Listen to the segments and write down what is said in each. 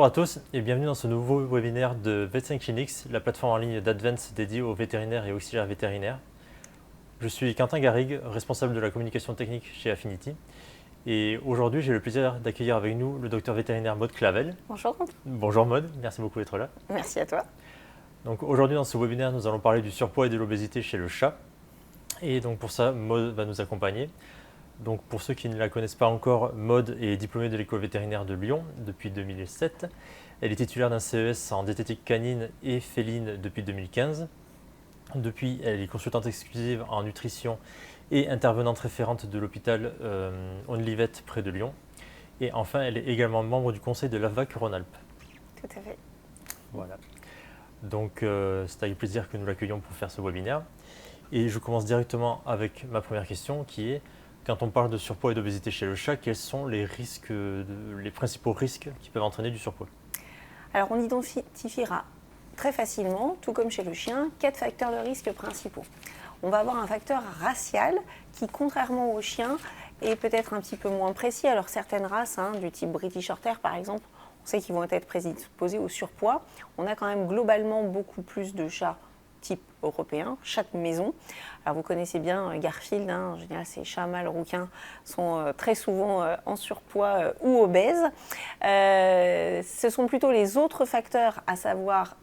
à tous et bienvenue dans ce nouveau webinaire de Vet5 Clinics, la plateforme en ligne d'Advance dédiée aux vétérinaires et auxiliaires vétérinaires. Je suis Quentin Garrigue, responsable de la communication technique chez Affinity. Et aujourd'hui, j'ai le plaisir d'accueillir avec nous le docteur vétérinaire Maude Clavel. Bonjour. Bonjour Maude, merci beaucoup d'être là. Merci à toi. Donc aujourd'hui, dans ce webinaire, nous allons parler du surpoids et de l'obésité chez le chat. Et donc pour ça, Maude va nous accompagner. Donc pour ceux qui ne la connaissent pas encore, Maude est diplômée de l'école vétérinaire de Lyon depuis 2007. Elle est titulaire d'un CES en diététique canine et féline depuis 2015. Depuis, elle est consultante exclusive en nutrition et intervenante référente de l'hôpital Onlivet près de Lyon. Et enfin, elle est également membre du conseil de l'AVAC Rhône-Alpes. Tout à fait. Voilà. Donc c'est avec plaisir que nous l'accueillons pour faire ce webinaire. Et je commence directement avec ma première question qui est: quand on parle de surpoids et d'obésité chez le chat, quels sont les principaux risques qui peuvent entraîner du surpoids? Alors on identifiera très facilement, tout comme chez le chien, 4 facteurs de risque principaux. On va avoir un facteur racial qui, contrairement au chien, est peut-être un petit peu moins précis. Alors certaines races, du type British Shorthair par exemple, on sait qu'ils vont être prédisposés au surpoids. On a quand même globalement beaucoup plus de chats type européen, chaque maison. Alors vous connaissez bien Garfield, en général ces chats mâles rouquins sont très souvent en surpoids ou obèses. Ce sont plutôt les autres facteurs, à savoir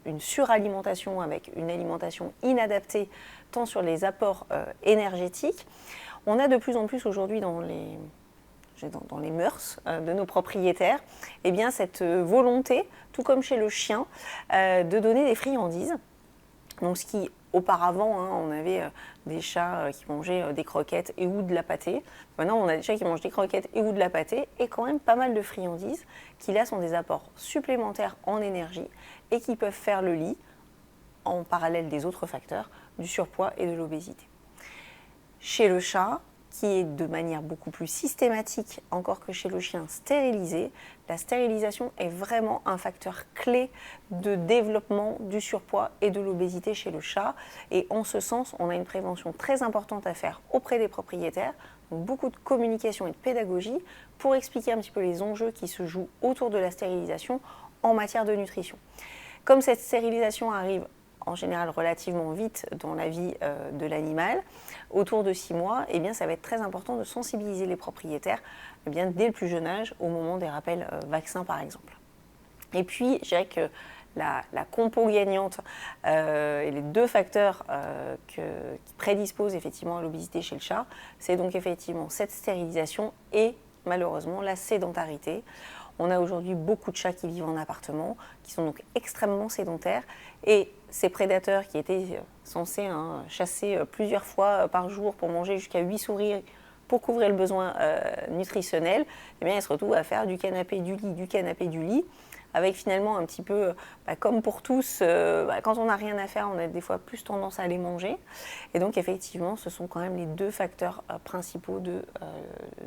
une suralimentation avec une alimentation inadaptée, tant sur les apports énergétiques. On a de plus en plus aujourd'hui dans les mœurs de nos propriétaires, eh bien, cette volonté, tout comme chez le chien, de donner des friandises. Donc, ce qui, auparavant, on avait des chats qui mangeaient des croquettes et ou de la pâtée. Maintenant, on a des chats qui mangent des croquettes et ou de la pâtée et quand même pas mal de friandises qui, là, sont des apports supplémentaires en énergie et qui peuvent faire le lit, en parallèle des autres facteurs, du surpoids et de l'obésité. Chez le chat, qui est de manière beaucoup plus systématique, encore que chez le chien, stérilisé, la stérilisation est vraiment un facteur clé de développement du surpoids et de l'obésité chez le chat. Et en ce sens, on a une prévention très importante à faire auprès des propriétaires, donc beaucoup de communication et de pédagogie pour expliquer un petit peu les enjeux qui se jouent autour de la stérilisation en matière de nutrition. Comme cette stérilisation arrive en général relativement vite dans la vie de l'animal, autour de 6 mois, eh bien, ça va être très important de sensibiliser les propriétaires dès le plus jeune âge, au moment des rappels vaccins par exemple. Et puis, je dirais que la compo gagnante et les 2 facteurs qui prédisposent effectivement à l'obésité chez le chat, c'est donc effectivement cette stérilisation et malheureusement la sédentarité. On a aujourd'hui beaucoup de chats qui vivent en appartement, qui sont donc extrêmement sédentaires. Et ces prédateurs qui étaient censés chasser plusieurs fois par jour pour manger jusqu'à 8 souris pour couvrir le besoin nutritionnel, eh bien, ils se retrouvent à faire du canapé, du lit, du canapé, du lit, avec finalement un petit peu, comme pour tous, quand on n'a rien à faire, on a des fois plus tendance à les manger. Et donc effectivement, ce sont quand même les 2 facteurs principaux de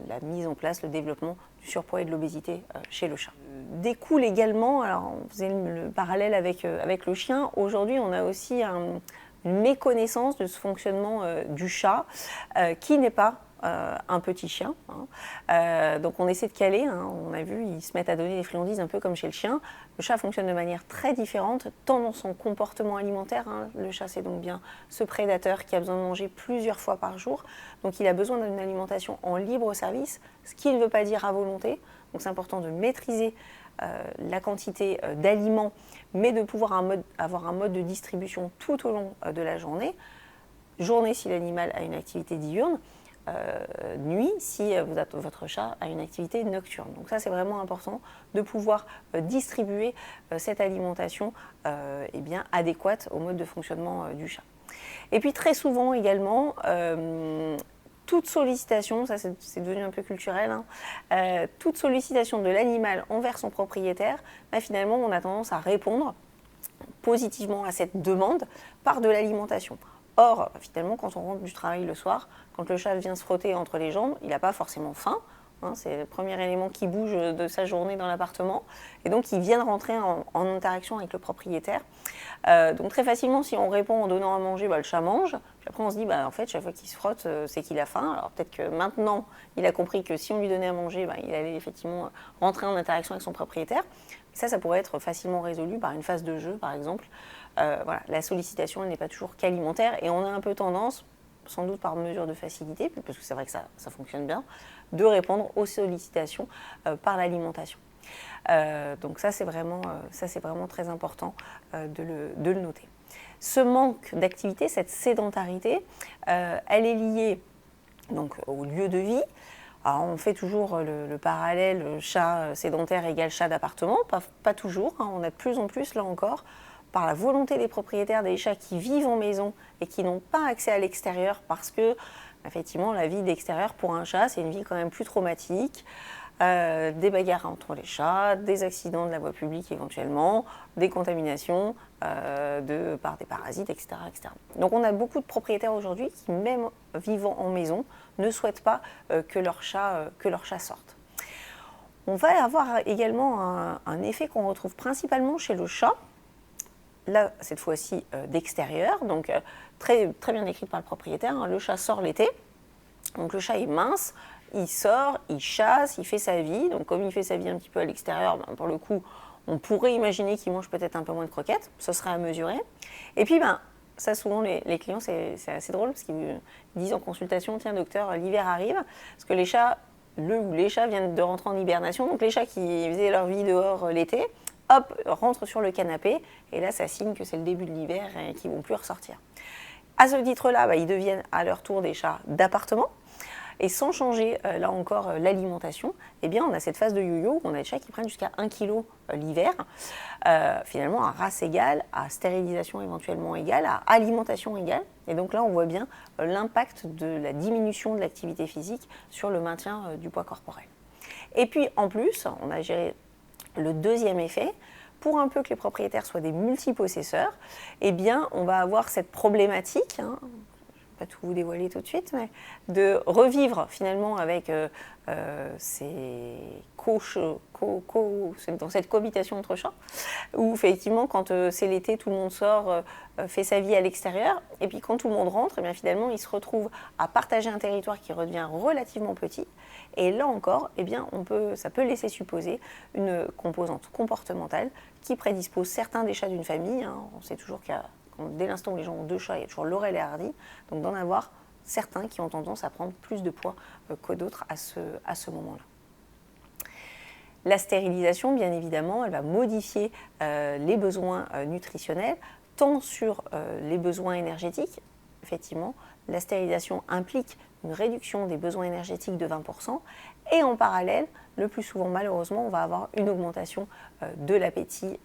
la mise en place, le développement du surpoids et de l'obésité chez le chat. Découle également, alors on faisait le parallèle avec le chien, aujourd'hui on a aussi une méconnaissance de ce fonctionnement du chat qui n'est pas un petit chien. Donc on essaie de caler, on a vu, ils se mettent à donner des friandises un peu comme chez le chien. Le chat fonctionne de manière très différente, tant dans son comportement alimentaire. Le chat, c'est donc bien ce prédateur qui a besoin de manger plusieurs fois par jour. Donc il a besoin d'une alimentation en libre service, ce qui ne veut pas dire à volonté. Donc c'est important de maîtriser la quantité d'aliments, mais de pouvoir avoir un mode de distribution tout au long de la journée. Journée si l'animal a une activité diurne, nuit si votre chat a une activité nocturne. Donc ça, c'est vraiment important de pouvoir distribuer cette alimentation adéquate au mode de fonctionnement du chat. Et puis très souvent également, toute sollicitation, ça c'est devenu un peu culturel, toute sollicitation de l'animal envers son propriétaire, finalement on a tendance à répondre positivement à cette demande par de l'alimentation. Or, finalement, quand on rentre du travail le soir, quand le chat vient se frotter entre les jambes, il n'a pas forcément faim. hein, c'est le premier élément qui bouge de sa journée dans l'appartement. Et donc, il vient de rentrer en interaction avec le propriétaire. Donc, très facilement, si on répond en donnant à manger, le chat mange. Puis après, on se dit, en fait, chaque fois qu'il se frotte, c'est qu'il a faim. Alors, peut-être que maintenant, il a compris que si on lui donnait à manger, il allait effectivement rentrer en interaction avec son propriétaire. Ça pourrait être facilement résolu par une phase de jeu, par exemple. Voilà, la sollicitation, elle n'est pas toujours qu'alimentaire. Et on a un peu tendance, sans doute par mesure de facilité, parce que c'est vrai que ça fonctionne bien, de répondre aux sollicitations par l'alimentation. Donc ça, c'est vraiment très important de le noter. Ce manque d'activité, cette sédentarité, elle est liée donc, au lieu de vie. Alors, on fait toujours le parallèle chat sédentaire égale chat d'appartement, pas toujours, hein, on a de plus en plus, là encore, par la volonté des propriétaires des chats qui vivent en maison et qui n'ont pas accès à l'extérieur parce que, effectivement, la vie d'extérieur pour un chat, c'est une vie quand même plus traumatique. Des bagarres entre les chats, des accidents de la voie publique éventuellement, des contaminations par des parasites, etc., etc. Donc on a beaucoup de propriétaires aujourd'hui qui, même vivant en maison, ne souhaitent pas que leur chat sorte. On va avoir également un effet qu'on retrouve principalement chez le chat, là cette fois-ci d'extérieur, donc très, très bien décrit par le propriétaire, hein. Le chat sort l'été, donc le chat est mince, il sort, il chasse, il fait sa vie. Donc comme il fait sa vie un petit peu à l'extérieur, pour le coup, on pourrait imaginer qu'il mange peut-être un peu moins de croquettes. Ce serait à mesurer. Et puis, ça souvent, les clients, c'est assez drôle parce qu'ils disent en consultation, tiens docteur, l'hiver arrive. Parce que les chats viennent de rentrer en hibernation. Donc les chats qui faisaient leur vie dehors l'été, hop, rentrent sur le canapé. Et là, ça signe que c'est le début de l'hiver et qu'ils ne vont plus ressortir. À ce titre-là, ils deviennent à leur tour des chats d'appartement. Et sans changer, là encore, l'alimentation, eh bien, on a cette phase de yo-yo où on a des chats qui prennent jusqu'à 1 kg l'hiver, finalement à race égale, à stérilisation éventuellement égale, à alimentation égale. Et donc là, on voit bien l'impact de la diminution de l'activité physique sur le maintien du poids corporel. Et puis, en plus, on a géré le deuxième effet. Pour un peu que les propriétaires soient des multipossesseurs, eh bien, on va avoir cette problématique, pas tout vous dévoiler tout de suite, mais de revivre finalement avec dans cette cohabitation entre chats, où effectivement quand c'est l'été, tout le monde sort, fait sa vie à l'extérieur, et puis quand tout le monde rentre, eh bien, finalement ils se retrouvent à partager un territoire qui redevient relativement petit, et là encore, eh bien, ça peut laisser supposer une composante comportementale qui prédispose certains des chats d'une famille, hein. On sait toujours qu'il y a dès l'instant où les gens ont 2 chats, il y a toujours Laurel et Hardy, donc d'en avoir certains qui ont tendance à prendre plus de poids que d'autres à ce moment-là. La stérilisation, bien évidemment, elle va modifier les besoins nutritionnels, tant sur les besoins énergétiques. Effectivement, la stérilisation implique une réduction des besoins énergétiques de 20%, et en parallèle, le plus souvent, malheureusement, on va avoir une augmentation de l'appétit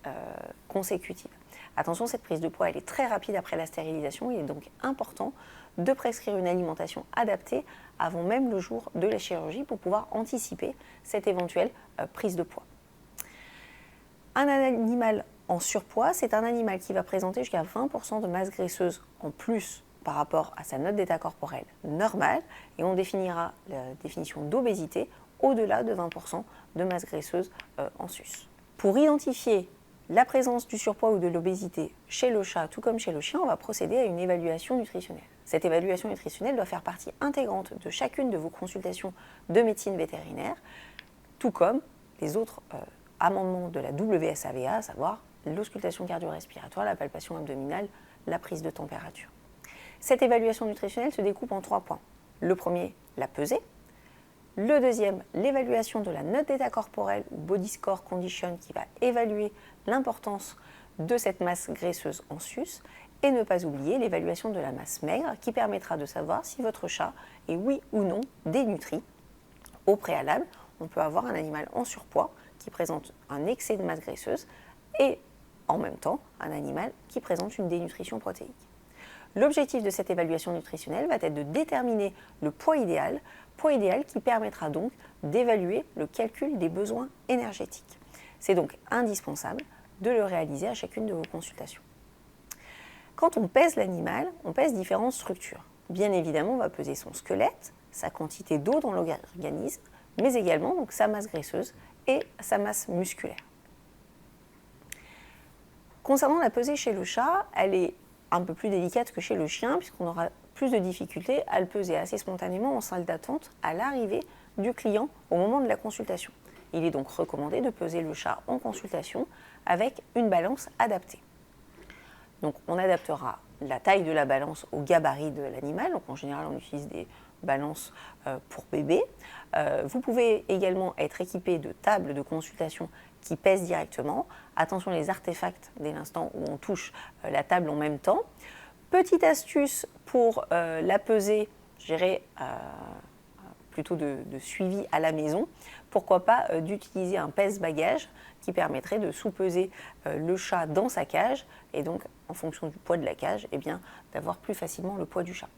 consécutive. Attention, cette prise de poids, elle est très rapide après la stérilisation. Il est donc important de prescrire une alimentation adaptée avant même le jour de la chirurgie pour pouvoir anticiper cette éventuelle prise de poids. Un animal en surpoids, c'est un animal qui va présenter jusqu'à 20% de masse graisseuse en plus par rapport à sa note d'état corporel normale, et on définira la définition d'obésité au-delà de 20% de masse graisseuse en sus. Pour identifier la présence du surpoids ou de l'obésité chez le chat, tout comme chez le chien, on va procéder à une évaluation nutritionnelle. Cette évaluation nutritionnelle doit faire partie intégrante de chacune de vos consultations de médecine vétérinaire, tout comme les autres amendements de la WSAVA, à savoir l'auscultation cardio-respiratoire, la palpation abdominale, la prise de température. Cette évaluation nutritionnelle se découpe en 3 points. Le premier, la pesée. Le deuxième, l'évaluation de la note d'état corporel ou Body Score Condition qui va évaluer l'importance de cette masse graisseuse en sus. Et ne pas oublier l'évaluation de la masse maigre qui permettra de savoir si votre chat est oui ou non dénutri. Au préalable, on peut avoir un animal en surpoids qui présente un excès de masse graisseuse et en même temps un animal qui présente une dénutrition protéique. L'objectif de cette évaluation nutritionnelle va être de déterminer le poids idéal qui permettra donc d'évaluer le calcul des besoins énergétiques. C'est donc indispensable de le réaliser à chacune de vos consultations. Quand on pèse l'animal, on pèse différentes structures. Bien évidemment, on va peser son squelette, sa quantité d'eau dans l'organisme, mais également donc, sa masse graisseuse et sa masse musculaire. Concernant la pesée chez le chat, elle est un peu plus délicate que chez le chien, puisqu'on aura plus de difficultés à le peser assez spontanément en salle d'attente à l'arrivée du client au moment de la consultation. Il est donc recommandé de peser le chat en consultation avec une balance adaptée. Donc on adaptera la taille de la balance au gabarit de l'animal. Donc en général, on utilise des balances pour bébé. Vous pouvez également être équipé de tables de consultation qui pèsent directement. Attention les artefacts dès l'instant où on touche la table en même temps. Petite astuce pour la peser, je dirais plutôt de suivi à la maison. Pourquoi pas d'utiliser un pèse-bagages qui permettrait de sous-peser le chat dans sa cage et donc en fonction du poids de la cage, eh bien, d'avoir plus facilement le poids du chat.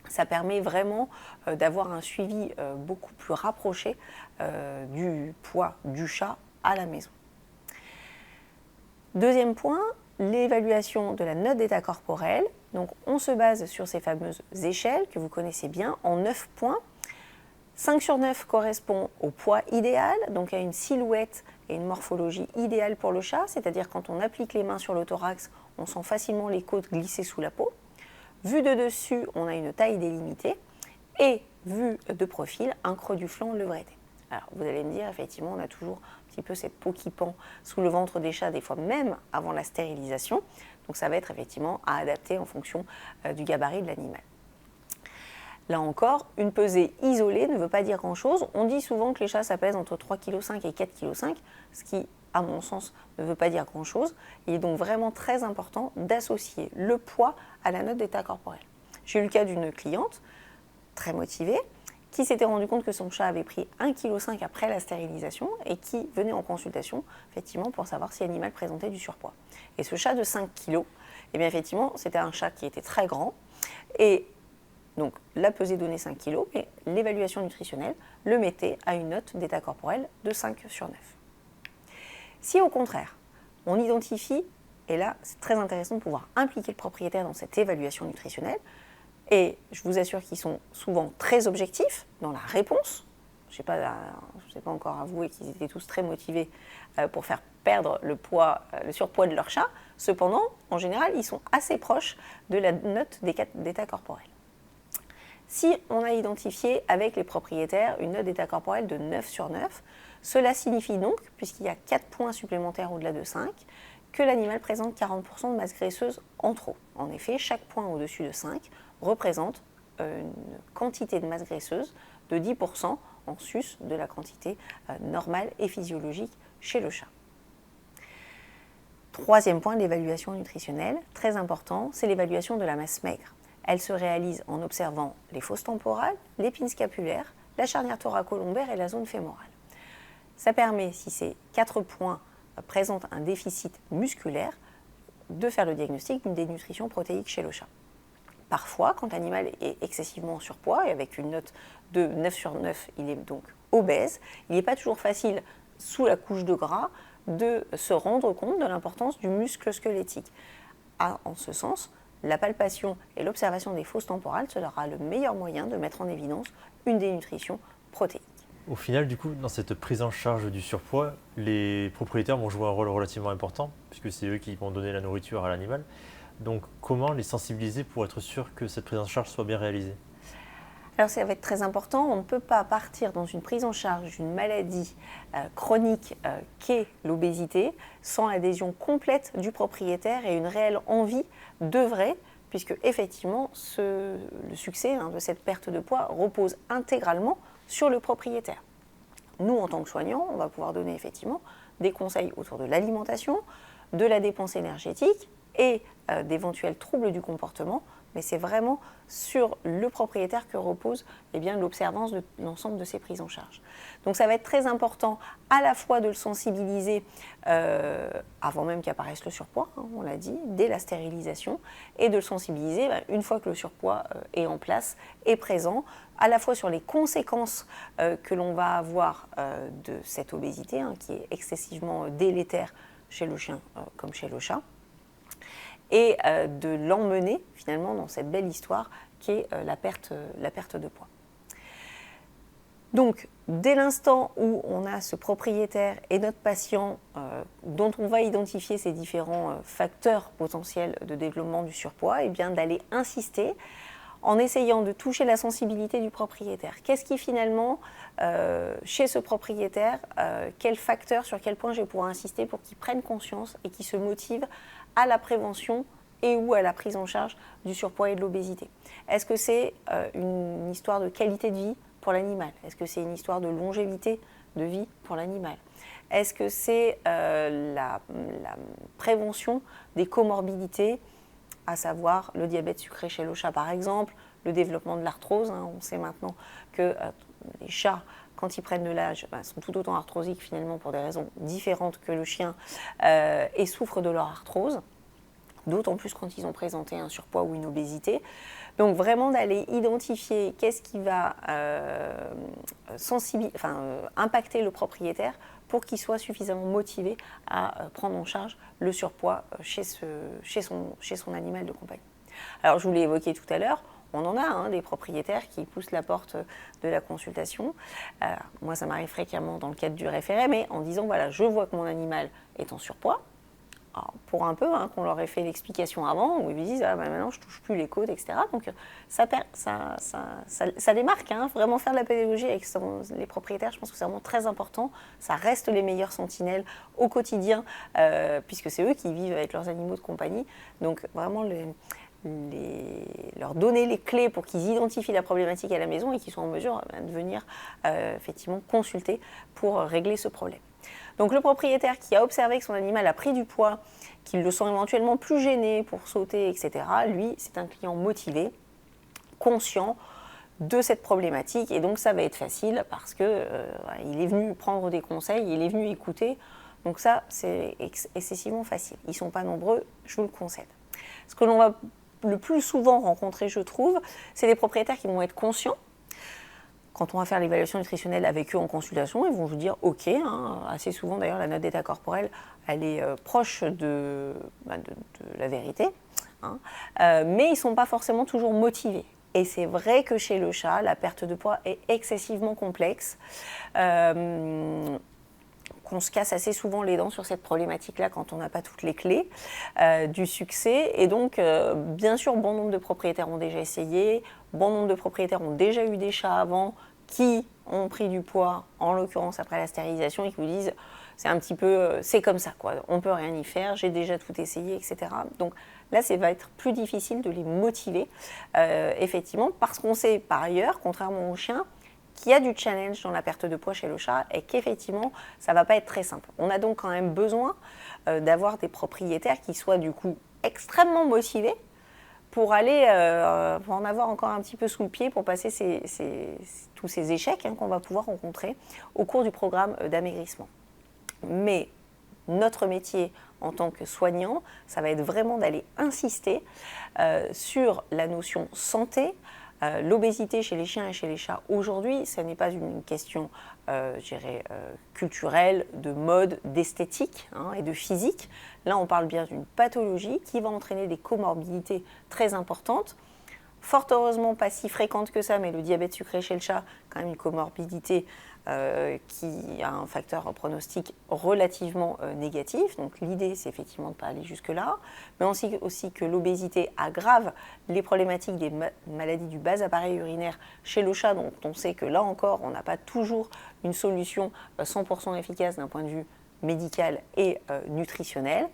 Ça permet vraiment d'avoir un suivi beaucoup plus rapproché du poids du chat à la maison. Deuxième point, l'évaluation de la note d'état corporel. Donc on se base sur ces fameuses échelles que vous connaissez bien en 9 points. 5 sur 9 correspond au poids idéal, donc à une silhouette et une morphologie idéale pour le chat, c'est-à-dire quand on applique les mains sur le thorax, on sent facilement les côtes glisser sous la peau. Vu de dessus, on a une taille délimitée et vu de profil, un creux du flanc levretté. Alors vous allez me dire, effectivement, on a toujours un petit peu cette peau qui pend sous le ventre des chats, des fois même avant la stérilisation. Donc ça va être effectivement à adapter en fonction du gabarit de l'animal. Là encore, une pesée isolée ne veut pas dire grand-chose. On dit souvent que les chats, ça pèse entre 3,5 kg et 4,5 kg, ce qui, à mon sens, ne veut pas dire grand-chose. Il est donc vraiment très important d'associer le poids à la note d'état corporel. J'ai eu le cas d'une cliente, très motivée, qui s'était rendu compte que son chat avait pris 1,5 kg après la stérilisation et qui venait en consultation, effectivement, pour savoir si l'animal présentait du surpoids. Et ce chat de 5 kg, eh bien, effectivement, c'était un chat qui était très grand et donc la pesée donnait 5 kg, mais l'évaluation nutritionnelle le mettait à une note d'état corporel de 5 sur 9. Si au contraire, on identifie, et là c'est très intéressant de pouvoir impliquer le propriétaire dans cette évaluation nutritionnelle, et je vous assure qu'ils sont souvent très objectifs dans la réponse. Je ne sais pas encore avouer qu'ils étaient tous très motivés pour faire perdre le surpoids de leur chat. Cependant, en général, ils sont assez proches de la note d'état corporel. Si on a identifié avec les propriétaires une note d'état corporel de 9 sur 9, cela signifie donc, puisqu'il y a 4 points supplémentaires au-delà de 5, que l'animal présente 40% de masse graisseuse en trop. En effet, chaque point au-dessus de 5 représente une quantité de masse graisseuse de 10% en sus de la quantité normale et physiologique chez le chat. Troisième point de l'évaluation nutritionnelle, très important, c'est l'évaluation de la masse maigre. Elle se réalise en observant les fosses temporales, l'épine scapulaire, la charnière thoracolombaire et la zone fémorale. Ça permet, si ces 4 points présentent un déficit musculaire, de faire le diagnostic d'une dénutrition protéique chez le chat. Parfois, quand l'animal est excessivement en surpoids et avec une note de 9 sur 9, il est donc obèse, il n'est pas toujours facile, sous la couche de gras, de se rendre compte de l'importance du muscle squelettique. En ce sens, la palpation et l'observation des fosses temporales sera le meilleur moyen de mettre en évidence une dénutrition protéique. Au final, du coup, dans cette prise en charge du surpoids, les propriétaires vont jouer un rôle relativement important, puisque c'est eux qui vont donner la nourriture à l'animal. Donc, comment les sensibiliser pour être sûr que cette prise en charge soit bien réalisée ? Alors ça va être très important, on ne peut pas partir dans une prise en charge d'une maladie chronique qu'est l'obésité sans l'adhésion complète du propriétaire et une réelle envie d'œuvrer, puisque effectivement le succès de cette perte de poids repose intégralement sur le propriétaire. Nous, en tant que soignants, on va pouvoir donner effectivement des conseils autour de l'alimentation, de la dépense énergétique et d'éventuels troubles du comportement, mais c'est vraiment sur le propriétaire que repose l'observance de l'ensemble de ces prises en charge. Donc ça va être très important à la fois de le sensibiliser avant même qu'apparaisse le surpoids, on l'a dit, dès la stérilisation, et de le sensibiliser une fois que le surpoids est en place et présent, à la fois sur les conséquences que l'on va avoir de cette obésité, qui est excessivement délétère chez le chien comme chez le chat, et de l'emmener finalement dans cette belle histoire qui est la perte de poids. Donc, dès l'instant où on a ce propriétaire et notre patient dont on va identifier ces différents facteurs potentiels de développement du surpoids, et bien d'aller insister en essayant de toucher la sensibilité du propriétaire. Qu'est-ce qui finalement, chez ce propriétaire, quel facteur, sur quel point je vais pouvoir insister pour qu'il prenne conscience et qu'il se motive à la prévention et ou à la prise en charge du surpoids et de l'obésité. Est-ce que c'est une histoire de qualité de vie pour l'animal? Est-ce que c'est une histoire de longévité de vie pour l'animal? Est-ce que c'est la prévention des comorbidités, à savoir le diabète sucré chez le chat par exemple, le développement de l'arthrose, on sait maintenant que les chats, quand ils prennent de l'âge, sont tout autant arthrosiques finalement pour des raisons différentes que le chien et souffrent de leur arthrose, d'autant plus quand ils ont présenté un surpoids ou une obésité. Donc vraiment d'aller identifier qu'est-ce qui va impacter le propriétaire pour qu'il soit suffisamment motivé à prendre en charge le surpoids chez son animal de compagnie. Alors je vous l'ai évoqué tout à l'heure, on en a des propriétaires qui poussent la porte de la consultation. Moi ça m'arrive fréquemment dans le cadre du référé, mais en disant voilà, je vois que mon animal est en surpoids. Alors, pour un peu qu'on leur ait fait l'explication avant, où ils me disent maintenant je touche plus les côtes, etc. Donc ça les marque, vraiment faire de la pédagogie avec les propriétaires, je pense que c'est vraiment très important. Ça reste les meilleurs sentinelles au quotidien, puisque c'est eux qui vivent avec leurs animaux de compagnie. Donc vraiment leur donner les clés pour qu'ils identifient la problématique à la maison et qu'ils soient en mesure de venir effectivement consulter pour régler ce problème. Donc le propriétaire qui a observé que son animal a pris du poids, qu'il le sent éventuellement plus gêné pour sauter, etc., lui, c'est un client motivé, conscient de cette problématique, et donc ça va être facile parce qu'il est venu prendre des conseils, il est venu écouter, donc ça c'est excessivement facile. Ils ne sont pas nombreux, je vous le concède. Ce que l'on va le plus souvent rencontrer, je trouve, c'est des propriétaires qui vont être conscients. Quand on va faire l'évaluation nutritionnelle avec eux en consultation, ils vont vous dire OK. Assez souvent, d'ailleurs, la note d'état corporel, elle est proche de la vérité. Mais ils ne sont pas forcément toujours motivés. Et c'est vrai que chez le chat, la perte de poids est excessivement complexe. Qu'on se casse assez souvent les dents sur cette problématique-là quand on n'a pas toutes les clés du succès. Et donc, bien sûr, bon nombre de propriétaires ont déjà essayé, bon nombre de propriétaires ont déjà eu des chats avant qui ont pris du poids, en l'occurrence après la stérilisation, et qui vous disent c'est un petit peu, c'est comme ça, quoi. On ne peut rien y faire, j'ai déjà tout essayé, etc. Donc là, ça va être plus difficile de les motiver, effectivement, parce qu'on sait par ailleurs, contrairement aux chiens, qu'il y a du challenge dans la perte de poids chez le chat et qu'effectivement, ça ne va pas être très simple. On a donc quand même besoin d'avoir des propriétaires qui soient du coup extrêmement motivés pour aller pour en avoir encore un petit peu sous le pied pour passer tous ces échecs qu'on va pouvoir rencontrer au cours du programme d'amaigrissement. Mais notre métier en tant que soignant, ça va être vraiment d'aller insister sur la notion santé. L'obésité chez les chiens et chez les chats aujourd'hui, ce n'est pas une question culturelle, de mode, d'esthétique et de physique. Là, on parle bien d'une pathologie qui va entraîner des comorbidités très importantes. Fort heureusement, pas si fréquente que ça, mais le diabète sucré chez le chat, quand même une comorbidité qui a un facteur pronostic relativement négatif. Donc l'idée, c'est effectivement de ne pas aller jusque-là, mais aussi que l'obésité aggrave les problématiques des maladies du bas appareil urinaire chez le chat, dont on sait que là encore, on n'a pas toujours une solution 100% efficace d'un point de vue médical et nutritionnel.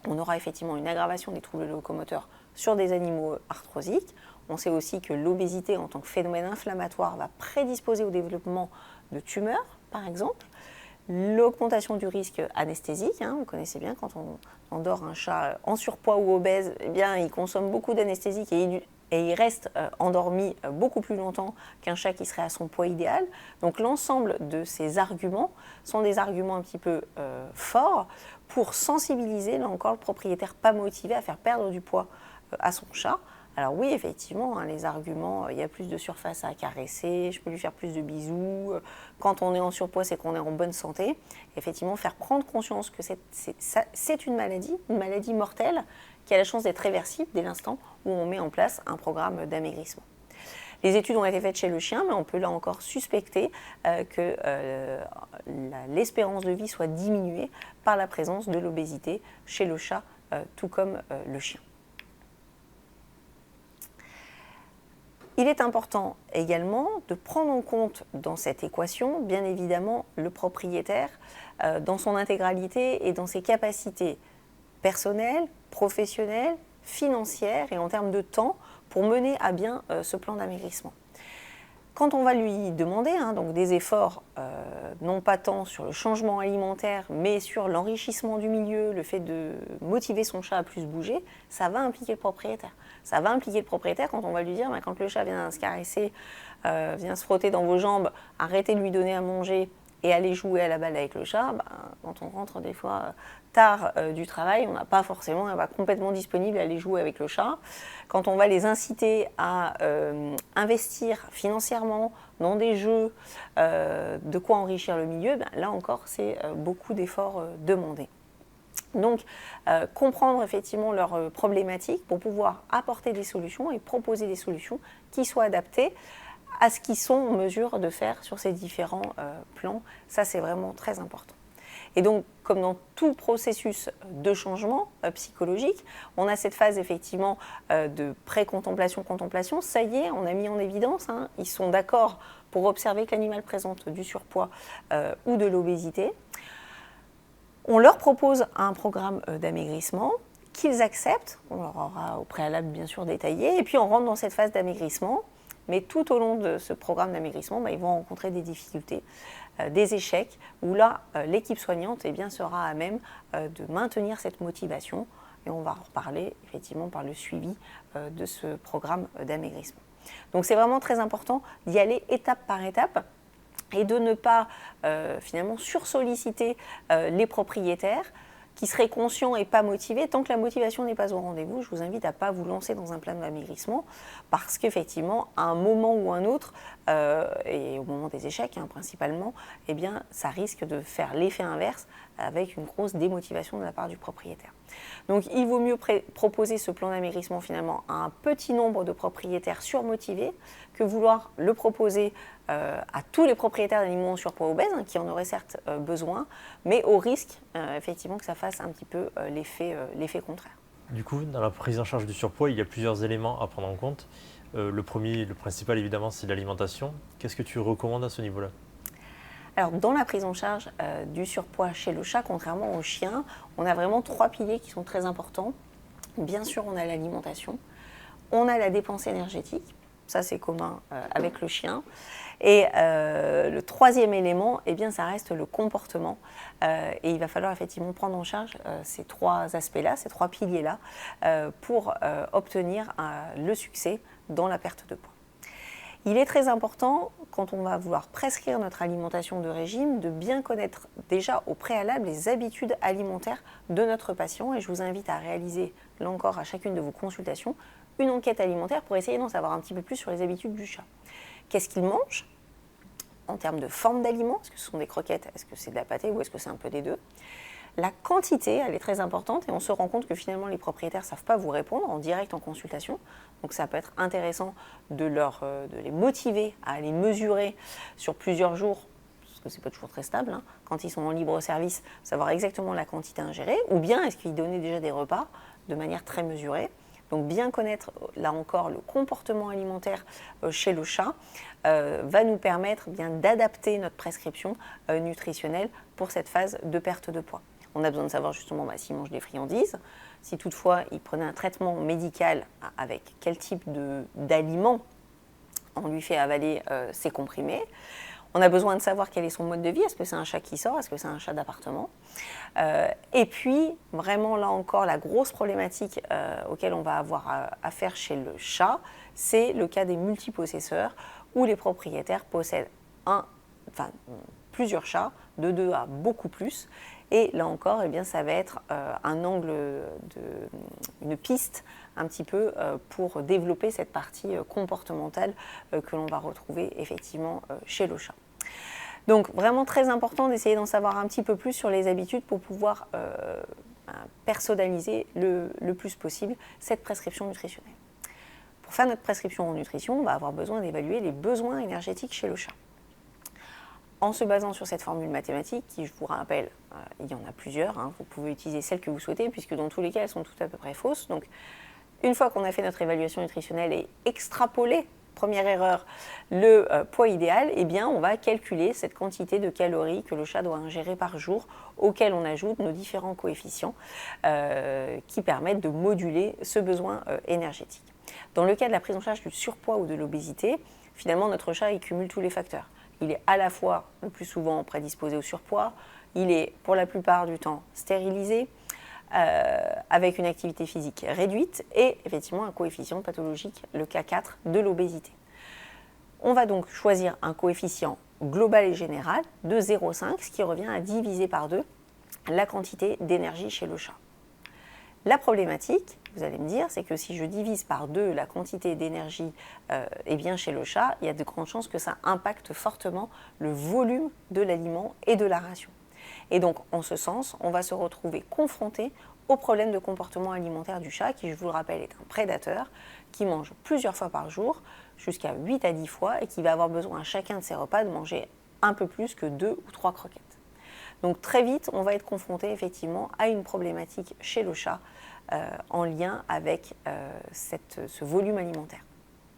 On aura effectivement une aggravation des troubles locomoteurs sur des animaux arthrosiques. On sait aussi que l'obésité en tant que phénomène inflammatoire va prédisposer au développement de tumeurs, par exemple. L'augmentation du risque anesthésique, vous connaissez bien, quand on endort un chat en surpoids ou obèse, eh bien, il consomme beaucoup d'anesthésiques et il reste endormi beaucoup plus longtemps qu'un chat qui serait à son poids idéal. Donc l'ensemble de ces arguments sont des arguments un petit peu forts pour sensibiliser, là encore, le propriétaire pas motivé à faire perdre du poids à son chat. Alors oui, effectivement, les arguments, il y a plus de surface à caresser, je peux lui faire plus de bisous. Quand on est en surpoids, c'est qu'on est en bonne santé. Effectivement, faire prendre conscience que c'est une maladie mortelle, qui a la chance d'être réversible dès l'instant où on met en place un programme d'amaigrissement. Les études ont été faites chez le chien, mais on peut là encore suspecter que l'espérance de vie soit diminuée par la présence de l'obésité chez le chat, tout comme le chien. Il est important également de prendre en compte dans cette équation, bien évidemment, le propriétaire dans son intégralité et dans ses capacités personnelles, professionnelles, financières et en termes de temps pour mener à bien ce plan d'amaigrissement. Quand on va lui demander donc des efforts, non pas tant sur le changement alimentaire, mais sur l'enrichissement du milieu, le fait de motiver son chat à plus bouger, ça va impliquer le propriétaire. Ça va impliquer le propriétaire quand on va lui dire, quand le chat vient se caresser, vient se frotter dans vos jambes, arrêtez de lui donner à manger et aller jouer à la balle avec le chat, quand on rentre des fois tard du travail, on n'a pas forcément, elle va complètement disponible à aller jouer avec le chat. Quand on va les inciter à investir financièrement dans des jeux, de quoi enrichir le milieu, là encore, c'est beaucoup d'efforts demandés. Donc, comprendre effectivement leurs problématiques pour pouvoir apporter des solutions et proposer des solutions qui soient adaptées à ce qu'ils sont en mesure de faire sur ces différents plans. Ça, c'est vraiment très important. Et donc, comme dans tout processus de changement psychologique, on a cette phase effectivement de pré-contemplation-contemplation. Ça y est, on a mis en évidence, ils sont d'accord pour observer que l'animal présente du surpoids ou de l'obésité. On leur propose un programme d'amaigrissement qu'ils acceptent. On leur aura au préalable bien sûr détaillé. Et puis on rentre dans cette phase d'amaigrissement. Mais tout au long de ce programme d'amaigrissement, ils vont rencontrer des difficultés, des échecs, où là, l'équipe soignante sera à même de maintenir cette motivation. Et on va en reparler effectivement par le suivi de ce programme d'amaigrissement. Donc c'est vraiment très important d'y aller étape par étape et de ne pas finalement sursolliciter les propriétaires qui seraient conscients et pas motivés. Tant que la motivation n'est pas au rendez-vous, je vous invite à ne pas vous lancer dans un plan d'amaigrissement parce qu'effectivement, à un moment ou un autre, et au moment des échecs principalement, ça risque de faire l'effet inverse avec une grosse démotivation de la part du propriétaire. Donc il vaut mieux proposer ce plan d'amaigrissement finalement à un petit nombre de propriétaires surmotivés que vouloir le proposer à tous les propriétaires d'animaux en surpoids obèses, qui en auraient certes besoin, mais au risque effectivement que ça fasse un petit peu l'effet contraire. Du coup, dans la prise en charge du surpoids, il y a plusieurs éléments à prendre en compte. Le principal évidemment, c'est l'alimentation. Qu'est-ce que tu recommandes à ce niveau-là ? Alors, dans la prise en charge du surpoids chez le chat, contrairement au chien, on a vraiment 3 piliers qui sont très importants. Bien sûr, on a l'alimentation, on a la dépense énergétique, ça c'est commun avec le chien. Et le troisième élément, ça reste le comportement. Et il va falloir effectivement prendre en charge ces 3 aspects-là, ces 3 piliers-là, pour obtenir le succès dans la perte de poids. Il est très important, quand on va vouloir prescrire notre alimentation de régime, de bien connaître déjà au préalable les habitudes alimentaires de notre patient. Et je vous invite à réaliser, là encore, à chacune de vos consultations, une enquête alimentaire pour essayer d'en savoir un petit peu plus sur les habitudes du chat. Qu'est-ce qu'il mange en termes de forme d'aliments? Est-ce que ce sont des croquettes? Est-ce que c'est de la pâtée ou est-ce que c'est un peu des deux? La quantité, elle est très importante et on se rend compte que finalement les propriétaires ne savent pas vous répondre en direct en consultation. Donc ça peut être intéressant de les motiver à aller mesurer sur plusieurs jours, parce que ce n'est pas toujours très stable, quand ils sont en libre service, savoir exactement la quantité ingérée, ou bien est-ce qu'ils donnaient déjà des repas de manière très mesurée. Donc bien connaître, là encore, le comportement alimentaire chez le chat va nous permettre d'adapter notre prescription nutritionnelle pour cette phase de perte de poids. On a besoin de savoir justement s'il mange des friandises, si toutefois il prenait un traitement médical avec quel type d'aliments on lui fait avaler ces comprimés. On a besoin de savoir quel est son mode de vie. Est-ce que c'est un chat qui sort? Est-ce que c'est un chat d'appartement? Et puis, vraiment, là encore, la grosse problématique auquel on va avoir affaire chez le chat, c'est le cas des multipossesseurs où les propriétaires possèdent plusieurs chats, de 2 à beaucoup plus. Et là encore, ça va être un angle, une piste un petit peu pour développer cette partie comportementale que l'on va retrouver effectivement chez le chat. Donc vraiment très important d'essayer d'en savoir un petit peu plus sur les habitudes pour pouvoir personnaliser le plus possible cette prescription nutritionnelle. Pour faire notre prescription en nutrition, on va avoir besoin d'évaluer les besoins énergétiques chez le chat. En se basant sur cette formule mathématique, qui je vous rappelle, il y en a plusieurs, vous pouvez utiliser celle que vous souhaitez, puisque dans tous les cas, elles sont toutes à peu près fausses. Donc, une fois qu'on a fait notre évaluation nutritionnelle et extrapolé, première erreur, le poids idéal, eh bien, on va calculer cette quantité de calories que le chat doit ingérer par jour, auquel on ajoute nos différents coefficients qui permettent de moduler ce besoin énergétique. Dans le cas de la prise en charge du surpoids ou de l'obésité, finalement, notre chat il cumule tous les facteurs. Il est à la fois le plus souvent prédisposé au surpoids, il est pour la plupart du temps stérilisé, avec une activité physique réduite et effectivement un coefficient pathologique, le K4 de l'obésité. On va donc choisir un coefficient global et général de 0,5, ce qui revient à diviser par 2 la quantité d'énergie chez le chat. La problématique, vous allez me dire, c'est que si je divise par 2 la quantité d'énergie chez le chat, il y a de grandes chances que ça impacte fortement le volume de l'aliment et de la ration. Et donc, en ce sens, on va se retrouver confronté au problème de comportement alimentaire du chat, qui, je vous le rappelle, est un prédateur, qui mange plusieurs fois par jour, jusqu'à 8 à 10 fois, et qui va avoir besoin à chacun de ses repas de manger un peu plus que 2 ou 3 croquettes. Donc très vite, on va être confronté effectivement à une problématique chez le chat en lien avec ce volume alimentaire.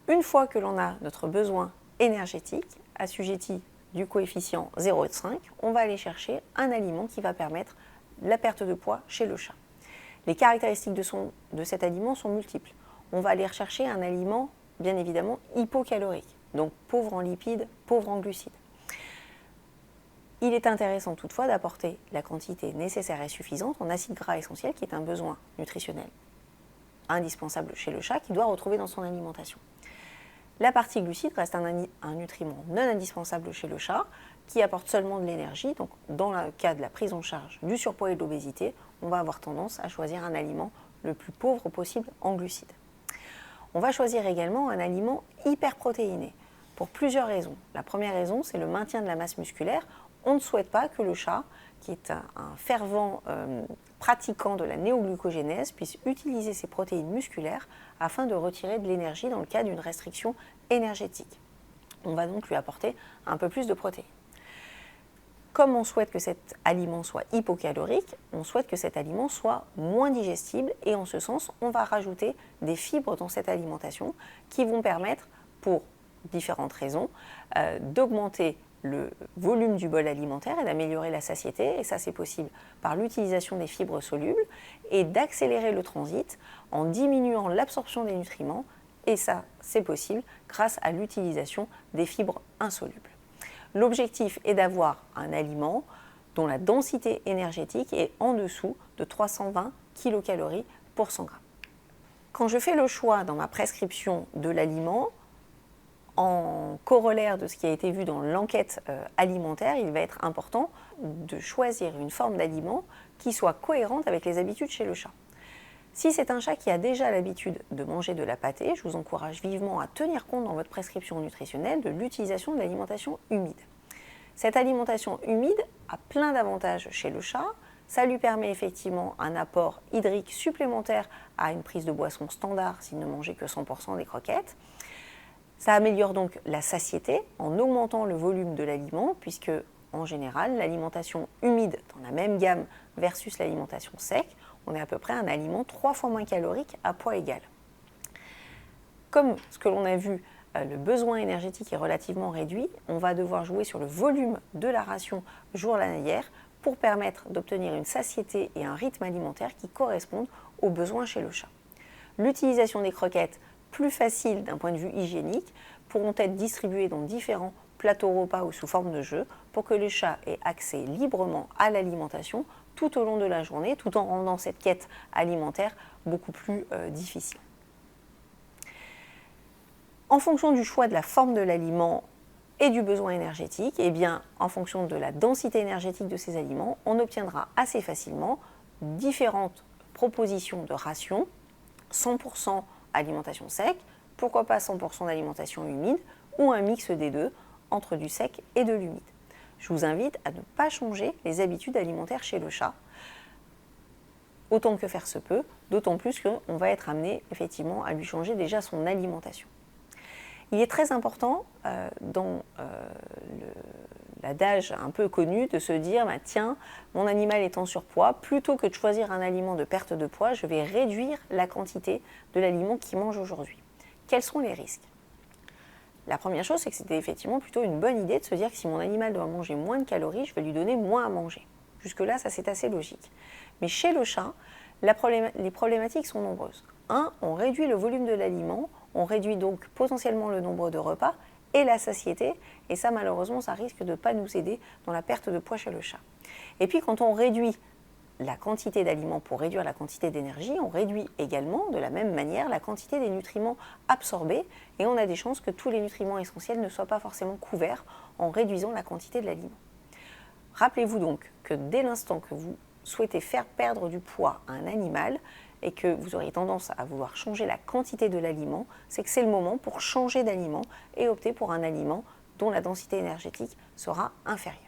Une fois que l'on a notre besoin énergétique assujetti du coefficient 0,5, on va aller chercher un aliment qui va permettre la perte de poids chez le chat. Les caractéristiques de cet aliment sont multiples. On va aller rechercher un aliment, bien évidemment, hypocalorique, donc pauvre en lipides, pauvre en glucides. Il est intéressant toutefois d'apporter la quantité nécessaire et suffisante en acides gras essentiels, qui est un besoin nutritionnel indispensable chez le chat, qu'il doit retrouver dans son alimentation. La partie glucide reste un nutriment non indispensable chez le chat, qui apporte seulement de l'énergie. Donc, dans le cas de la prise en charge du surpoids et de l'obésité, on va avoir tendance à choisir un aliment le plus pauvre possible en glucides. On va choisir également un aliment hyperprotéiné, pour plusieurs raisons. La première raison, c'est le maintien de la masse musculaire. On ne souhaite pas que le chat, qui est un fervent pratiquant de la néoglucogénèse, puisse utiliser ses protéines musculaires afin de retirer de l'énergie dans le cas d'une restriction énergétique. On va donc lui apporter un peu plus de protéines. Comme on souhaite que cet aliment soit hypocalorique, on souhaite que cet aliment soit moins digestible, et en ce sens, on va rajouter des fibres dans cette alimentation qui vont permettre, pour différentes raisons, d'augmenter le volume du bol alimentaire et d'améliorer la satiété, et ça c'est possible par l'utilisation des fibres solubles, et d'accélérer le transit en diminuant l'absorption des nutriments, et ça c'est possible grâce à l'utilisation des fibres insolubles. L'objectif est d'avoir un aliment dont la densité énergétique est en dessous de 320 kcal pour 100 g. Quand je fais le choix dans ma prescription de l'aliment, en corollaire de ce qui a été vu dans l'enquête alimentaire, il va être important de choisir une forme d'aliment qui soit cohérente avec les habitudes chez le chat. Si c'est un chat qui a déjà l'habitude de manger de la pâtée, je vous encourage vivement à tenir compte dans votre prescription nutritionnelle de l'utilisation de l'alimentation humide. Cette alimentation humide a plein d'avantages chez le chat. Ça lui permet effectivement un apport hydrique supplémentaire à une prise de boisson standard s'il ne mangeait que 100% des croquettes. Ça améliore donc la satiété en augmentant le volume de l'aliment, puisque en général, l'alimentation humide dans la même gamme versus l'alimentation sec, on est à peu près un aliment 3 fois moins calorique à poids égal. Comme ce que l'on a vu, le besoin énergétique est relativement réduit, on va devoir jouer sur le volume de la ration journalière pour permettre d'obtenir une satiété et un rythme alimentaire qui correspondent aux besoins chez le chat. L'utilisation des croquettes, plus faciles d'un point de vue hygiénique, pourront être distribuées dans différents plateaux repas ou sous forme de jeux pour que le chat ait accès librement à l'alimentation tout au long de la journée, tout en rendant cette quête alimentaire beaucoup plus difficile. En fonction du choix de la forme de l'aliment et du besoin énergétique, eh bien, en fonction de la densité énergétique de ces aliments, on obtiendra assez facilement différentes propositions de rations, 100% alimentation sec, pourquoi pas 100% d'alimentation humide, ou un mix des deux entre du sec et de l'humide. Je vous invite à ne pas changer les habitudes alimentaires chez le chat. autant que faire se peut, d'autant plus qu'on va être amené effectivement à lui changer déjà son alimentation. Il est très important dans l'adage un peu connu de se dire tiens, mon animal est en surpoids, plutôt que de choisir un aliment de perte de poids, je vais réduire la quantité de l'aliment qu'il mange aujourd'hui. Quels sont les risques ? La première chose, c'est que c'était effectivement plutôt une bonne idée de se dire que si mon animal doit manger moins de calories, je vais lui donner moins à manger. Jusque-là, ça c'est assez logique. Mais chez le chat, les problématiques sont nombreuses. 1. On réduit le volume de l'aliment, on réduit donc potentiellement le nombre de repas et la satiété, et ça malheureusement ça risque de ne pas nous aider dans la perte de poids chez le chat. Et puis quand on réduit la quantité d'aliments pour réduire la quantité d'énergie, on réduit également de la même manière la quantité des nutriments absorbés, et on a des chances que tous les nutriments essentiels ne soient pas forcément couverts en réduisant la quantité de l'aliment. Rappelez-vous donc que dès l'instant que vous souhaitez faire perdre du poids à un animal, et que vous auriez tendance à vouloir changer la quantité de l'aliment, c'est que c'est le moment pour changer d'aliment et opter pour un aliment dont la densité énergétique sera inférieure.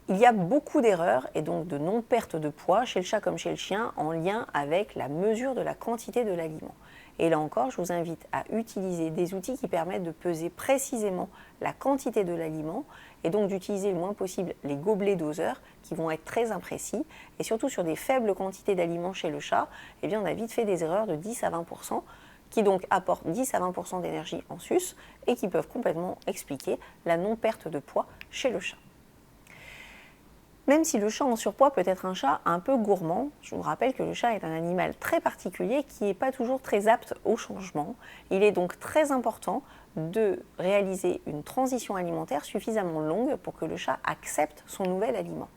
Il y a beaucoup d'erreurs et donc de non-perte de poids chez le chat comme chez le chien en lien avec la mesure de la quantité de l'aliment. Et là encore, je vous invite à utiliser des outils qui permettent de peser précisément la quantité de l'aliment et donc d'utiliser le moins possible les gobelets doseurs qui vont être très imprécis. Et surtout sur des faibles quantités d'aliments chez le chat, eh bien on a vite fait des erreurs de 10 à 20% qui donc apportent 10 à 20% d'énergie en sus et qui peuvent complètement expliquer la non-perte de poids chez le chat. Même si le chat en surpoids peut être un chat un peu gourmand, je vous rappelle que le chat est un animal très particulier qui n'est pas toujours très apte au changement. Il est donc très important de réaliser une transition alimentaire suffisamment longue pour que le chat accepte son nouvel aliment.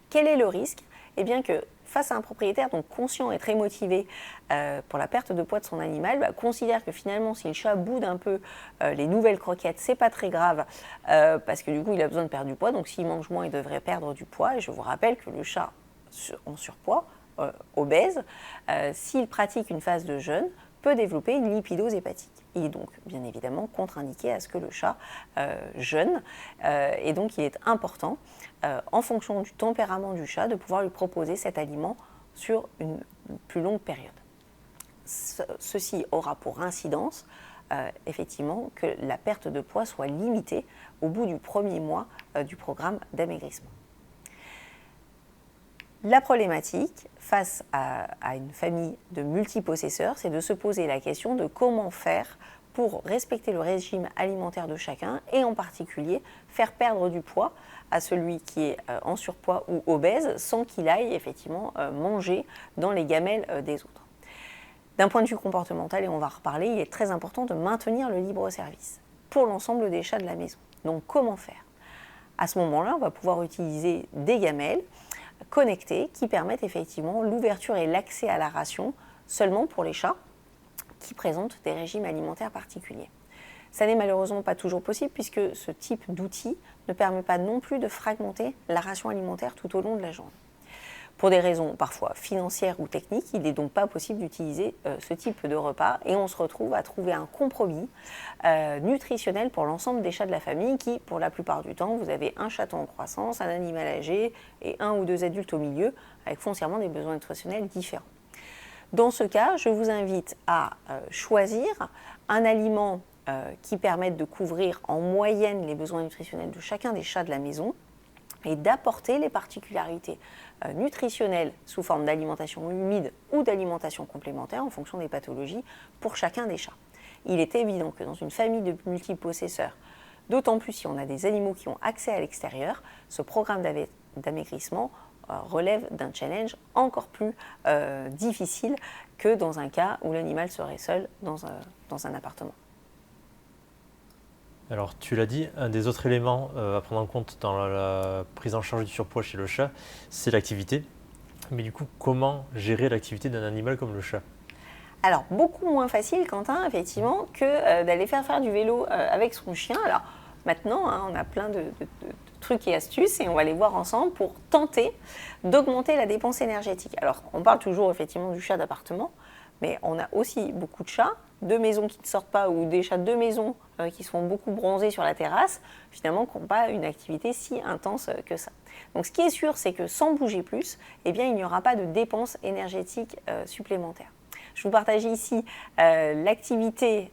Quel est le risque ? Eh bien que face à un propriétaire donc conscient et très motivé pour la perte de poids de son animal, considère que finalement si le chat boude un peu les nouvelles croquettes, c'est pas très grave parce que du coup il a besoin de perdre du poids, donc s'il mange moins il devrait perdre du poids. Et je vous rappelle que le chat en surpoids, obèse, s'il pratique une phase de jeûne, peut développer une lipidose hépatique. Il est donc bien évidemment contre-indiqué à ce que le chat jeûne et donc il est important en fonction du tempérament du chat de pouvoir lui proposer cet aliment sur une plus longue période. Ceci aura pour incidence effectivement que la perte de poids soit limitée au bout du premier mois du programme d'amaigrissement. La problématique face à une famille de multipossesseurs, c'est de se poser la question de comment faire pour respecter le régime alimentaire de chacun et en particulier faire perdre du poids à celui qui est en surpoids ou obèse sans qu'il aille effectivement manger dans les gamelles des autres. D'un point de vue comportemental, et on va en reparler, il est très important de maintenir le libre service pour l'ensemble des chats de la maison. Donc comment faire ? À ce moment-là, on va pouvoir utiliser des gamelles connectés qui permettent effectivement l'ouverture et l'accès à la ration seulement pour les chats qui présentent des régimes alimentaires particuliers. Ça n'est malheureusement pas toujours possible puisque ce type d'outil ne permet pas non plus de fragmenter la ration alimentaire tout au long de la journée. Pour des raisons parfois financières ou techniques, il n'est donc pas possible d'utiliser ce type de repas et on se retrouve à trouver un compromis nutritionnel pour l'ensemble des chats de la famille qui, pour la plupart du temps, vous avez un chaton en croissance, un animal âgé et un ou deux adultes au milieu avec foncièrement des besoins nutritionnels différents. Dans ce cas, je vous invite à choisir un aliment qui permette de couvrir en moyenne les besoins nutritionnels de chacun des chats de la maison et d'apporter les particularités nutritionnelles sous forme d'alimentation humide ou d'alimentation complémentaire en fonction des pathologies pour chacun des chats. Il est évident que dans une famille de multipossesseurs, d'autant plus si on a des animaux qui ont accès à l'extérieur, ce programme d'amaigrissement relève d'un challenge encore plus difficile que dans un cas où l'animal serait seul dans un appartement. Alors, tu l'as dit, un des autres éléments à prendre en compte dans la prise en charge du surpoids chez le chat, c'est l'activité. Mais du coup, comment gérer l'activité d'un animal comme le chat ? Alors, beaucoup moins facile, Quentin, effectivement, que d'aller faire du vélo avec son chien. Alors, maintenant, on a plein de trucs et astuces et on va les voir ensemble pour tenter d'augmenter la dépense énergétique. Alors, on parle toujours effectivement du chat d'appartement, Mais on a aussi beaucoup de chats, de maisons qui ne sortent pas ou des chats de maison qui se font beaucoup bronzer sur la terrasse, finalement qui n'ont pas une activité si intense que ça. Donc ce qui est sûr, c'est que sans bouger plus, eh bien, il n'y aura pas de dépenses énergétiques supplémentaires. Je vous partage ici l'activité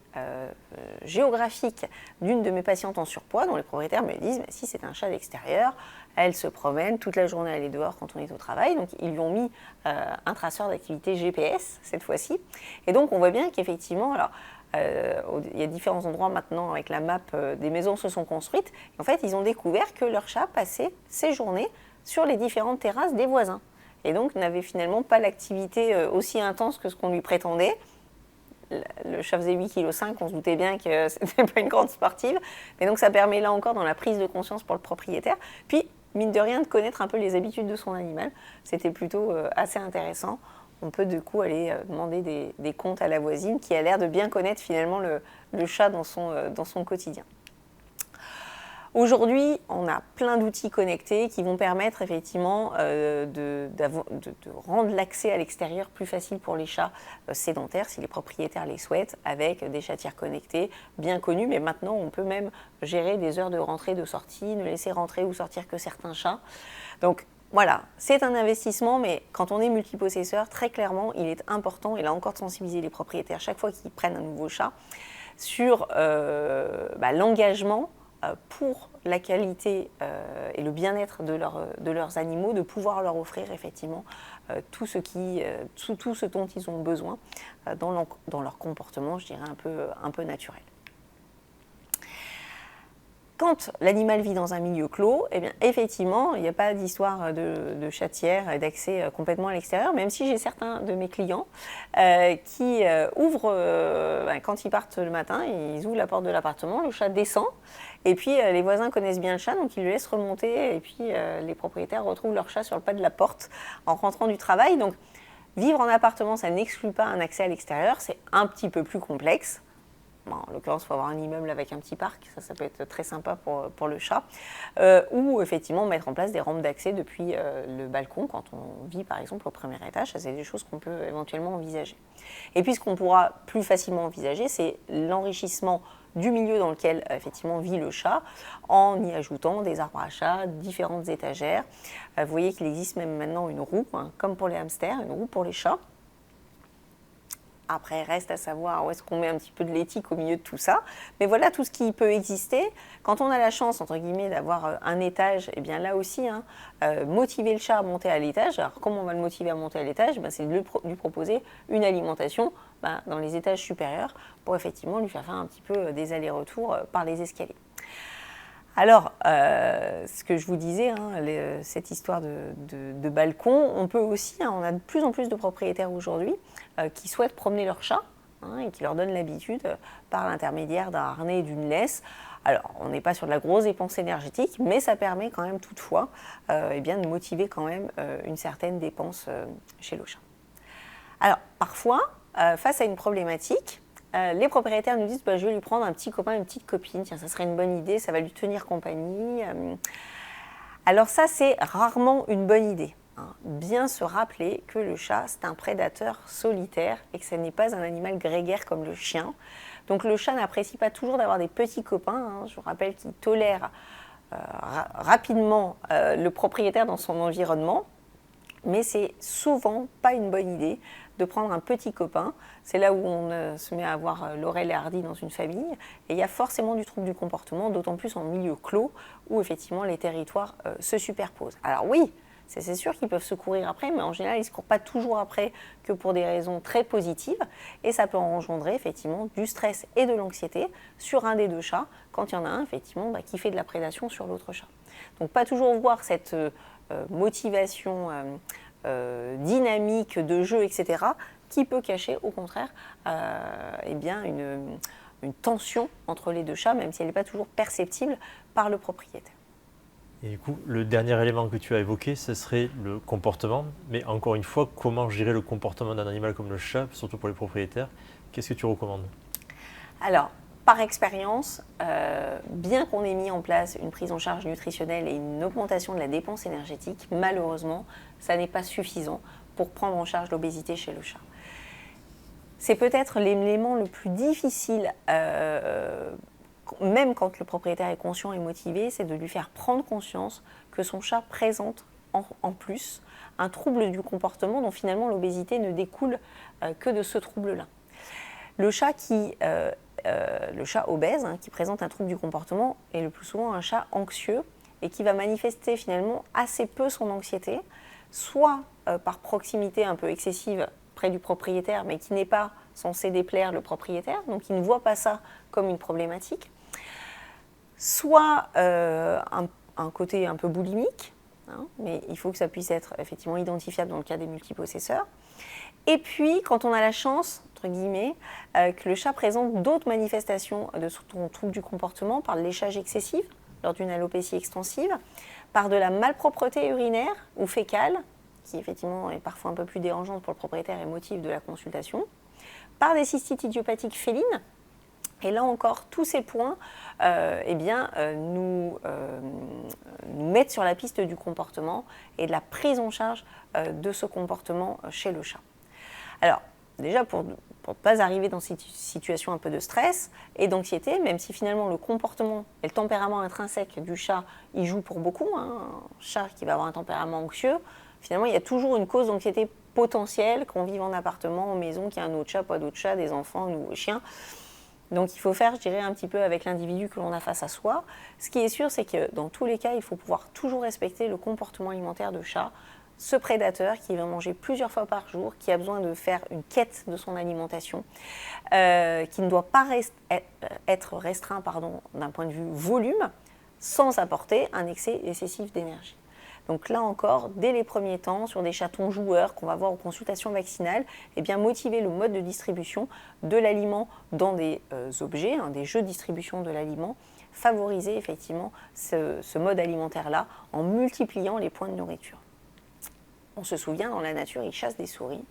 géographique d'une de mes patientes en surpoids, dont les propriétaires me disent si c'est un chat d'extérieur, elle se promène toute la journée, elle est dehors quand on est au travail. Donc ils lui ont mis un traceur d'activité GPS cette fois-ci. Et donc on voit bien qu'effectivement, alors il y a différents endroits maintenant avec la map des maisons se sont construites. En fait, ils ont découvert que leur chat passait ses journées sur les différentes terrasses des voisins. Et donc n'avait finalement pas l'activité aussi intense que ce qu'on lui prétendait. Le chat faisait 8,5 kg, on se doutait bien que ce n'était pas une grande sportive. Mais donc ça permet là encore dans la prise de conscience pour le propriétaire. Puis, mine de rien, de connaître un peu les habitudes de son animal. C'était plutôt assez intéressant. On peut du coup aller demander des comptes à la voisine qui a l'air de bien connaître finalement le chat dans son quotidien. Aujourd'hui, on a plein d'outils connectés qui vont permettre effectivement de rendre l'accès à l'extérieur plus facile pour les chats sédentaires, si les propriétaires les souhaitent, avec des chatières connectées bien connues. Mais maintenant, on peut même gérer des heures de rentrée, de sortie, ne laisser rentrer ou sortir que certains chats. Donc voilà, c'est un investissement, mais quand on est multipossesseur, très clairement, il est important, et là encore, de sensibiliser les propriétaires chaque fois qu'ils prennent un nouveau chat sur l'engagement pour la qualité et le bien-être de leurs animaux, de pouvoir leur offrir effectivement tout ce dont ils ont besoin dans leur comportement, je dirais, un peu naturel. Quand l'animal vit dans un milieu clos, eh bien, effectivement, il n'y a pas d'histoire de chatière et d'accès complètement à l'extérieur, même si j'ai certains de mes clients qui ouvrent, quand ils partent le matin, ils ouvrent la porte de l'appartement, le chat descend, et puis les voisins connaissent bien le chat, donc ils le laissent remonter, et puis les propriétaires retrouvent leur chat sur le pas de la porte en rentrant du travail. Donc vivre en appartement, ça n'exclut pas un accès à l'extérieur, c'est un petit peu plus complexe. Bon, en l'occurrence, il faut avoir un immeuble avec un petit parc, ça peut être très sympa pour le chat. Ou effectivement mettre en place des rampes d'accès depuis le balcon quand on vit par exemple au premier étage. Ça, c'est des choses qu'on peut éventuellement envisager. Et puis ce qu'on pourra plus facilement envisager, c'est l'enrichissement du milieu dans lequel effectivement vit le chat en y ajoutant des arbres à chat, différentes étagères. Vous voyez qu'il existe même maintenant une roue, comme pour les hamsters, une roue pour les chats. Après, reste à savoir où est-ce qu'on met un petit peu de l'éthique au milieu de tout ça. Mais voilà tout ce qui peut exister. Quand on a la chance, entre guillemets, d'avoir un étage, eh bien là aussi, motiver le chat à monter à l'étage. Alors, comment on va le motiver à monter à l'étage ? C'est de lui proposer une alimentation dans les étages supérieurs pour effectivement lui faire un petit peu des allers-retours par les escaliers. Alors, ce que je vous disais, cette histoire de balcon, on peut aussi, on a de plus en plus de propriétaires aujourd'hui qui souhaitent promener leur chat et qui leur donnent l'habitude par l'intermédiaire d'un harnais et d'une laisse. Alors, on n'est pas sur de la grosse dépense énergétique, mais ça permet quand même toutefois de motiver quand même une certaine dépense chez le chat. Alors, parfois, face à une problématique, les propriétaires nous disent je vais lui prendre un petit copain, une petite copine, tiens, ça serait une bonne idée, ça va lui tenir compagnie. Alors ça, c'est rarement une bonne idée. Bien se rappeler que le chat, c'est un prédateur solitaire et que ce n'est pas un animal grégaire comme le chien. Donc le chat n'apprécie pas toujours d'avoir des petits copains. Je vous rappelle qu'il tolère rapidement le propriétaire dans son environnement. Mais c'est souvent pas une bonne idée de prendre un petit copain. C'est là où on se met à avoir Laurel et Hardy dans une famille. Et il y a forcément du trouble du comportement, d'autant plus en milieu clos, où effectivement les territoires se superposent. Alors oui, c'est sûr qu'ils peuvent se courir après, mais en général, ils ne se courent pas toujours après que pour des raisons très positives. Et ça peut engendrer effectivement du stress et de l'anxiété sur un des deux chats, quand il y en a un effectivement qui fait de la prédation sur l'autre chat. Donc pas toujours voir cette motivation dynamique de jeu, etc., qui peut cacher au contraire une tension entre les deux chats, même si elle n'est pas toujours perceptible par le propriétaire. Et du coup, le dernier élément que tu as évoqué, ce serait le comportement. Mais encore une fois, comment gérer le comportement d'un animal comme le chat, surtout pour les propriétaires ? Qu'est-ce que tu recommandes ? Alors, par expérience, bien qu'on ait mis en place une prise en charge nutritionnelle et une augmentation de la dépense énergétique, malheureusement, ça n'est pas suffisant pour prendre en charge l'obésité chez le chat. C'est peut-être l'élément le plus difficile, même quand le propriétaire est conscient et motivé, c'est de lui faire prendre conscience que son chat présente en plus un trouble du comportement dont finalement l'obésité ne découle que de ce trouble-là. Le chat obèse, qui présente un trouble du comportement, est le plus souvent un chat anxieux et qui va manifester finalement assez peu son anxiété, soit par proximité un peu excessive près du propriétaire, mais qui n'est pas censé déplaire le propriétaire, donc il ne voit pas ça comme une problématique, soit un côté un peu boulimique, mais il faut que ça puisse être effectivement identifiable dans le cas des multipossesseurs. Et puis, quand on a la chance, entre guillemets, que le chat présente d'autres manifestations de son trouble du comportement, par le léchage excessif, lors d'une alopécie extensive, par de la malpropreté urinaire ou fécale, qui effectivement est parfois un peu plus dérangeante pour le propriétaire et motif de la consultation, par des cystites idiopathiques félines. Et là encore, tous ces points nous mettent sur la piste du comportement et de la prise en charge de ce comportement chez le chat. Alors, déjà, pour ne pas arriver dans cette situation un peu de stress et d'anxiété, même si finalement le comportement et le tempérament intrinsèque du chat y jouent pour beaucoup, un chat qui va avoir un tempérament anxieux, finalement, il y a toujours une cause d'anxiété potentielle, qu'on vive en appartement, en maison, qu'il y a un autre chat, pas d'autre chat, des enfants, un nouveau chien. Donc il faut faire, je dirais, un petit peu avec l'individu que l'on a face à soi. Ce qui est sûr, c'est que dans tous les cas, il faut pouvoir toujours respecter le comportement alimentaire de chat. Ce prédateur qui va manger plusieurs fois par jour, qui a besoin de faire une quête de son alimentation, qui ne doit pas être restreint d'un point de vue volume, sans apporter un excès excessif d'énergie. Donc là encore, dès les premiers temps, sur des chatons joueurs qu'on va voir aux consultations vaccinales, motiver le mode de distribution de l'aliment dans des objets, des jeux de distribution de l'aliment, favoriser effectivement ce mode alimentaire-là en multipliant les points de nourriture. On se souvient, dans la nature, ils chassent des souris.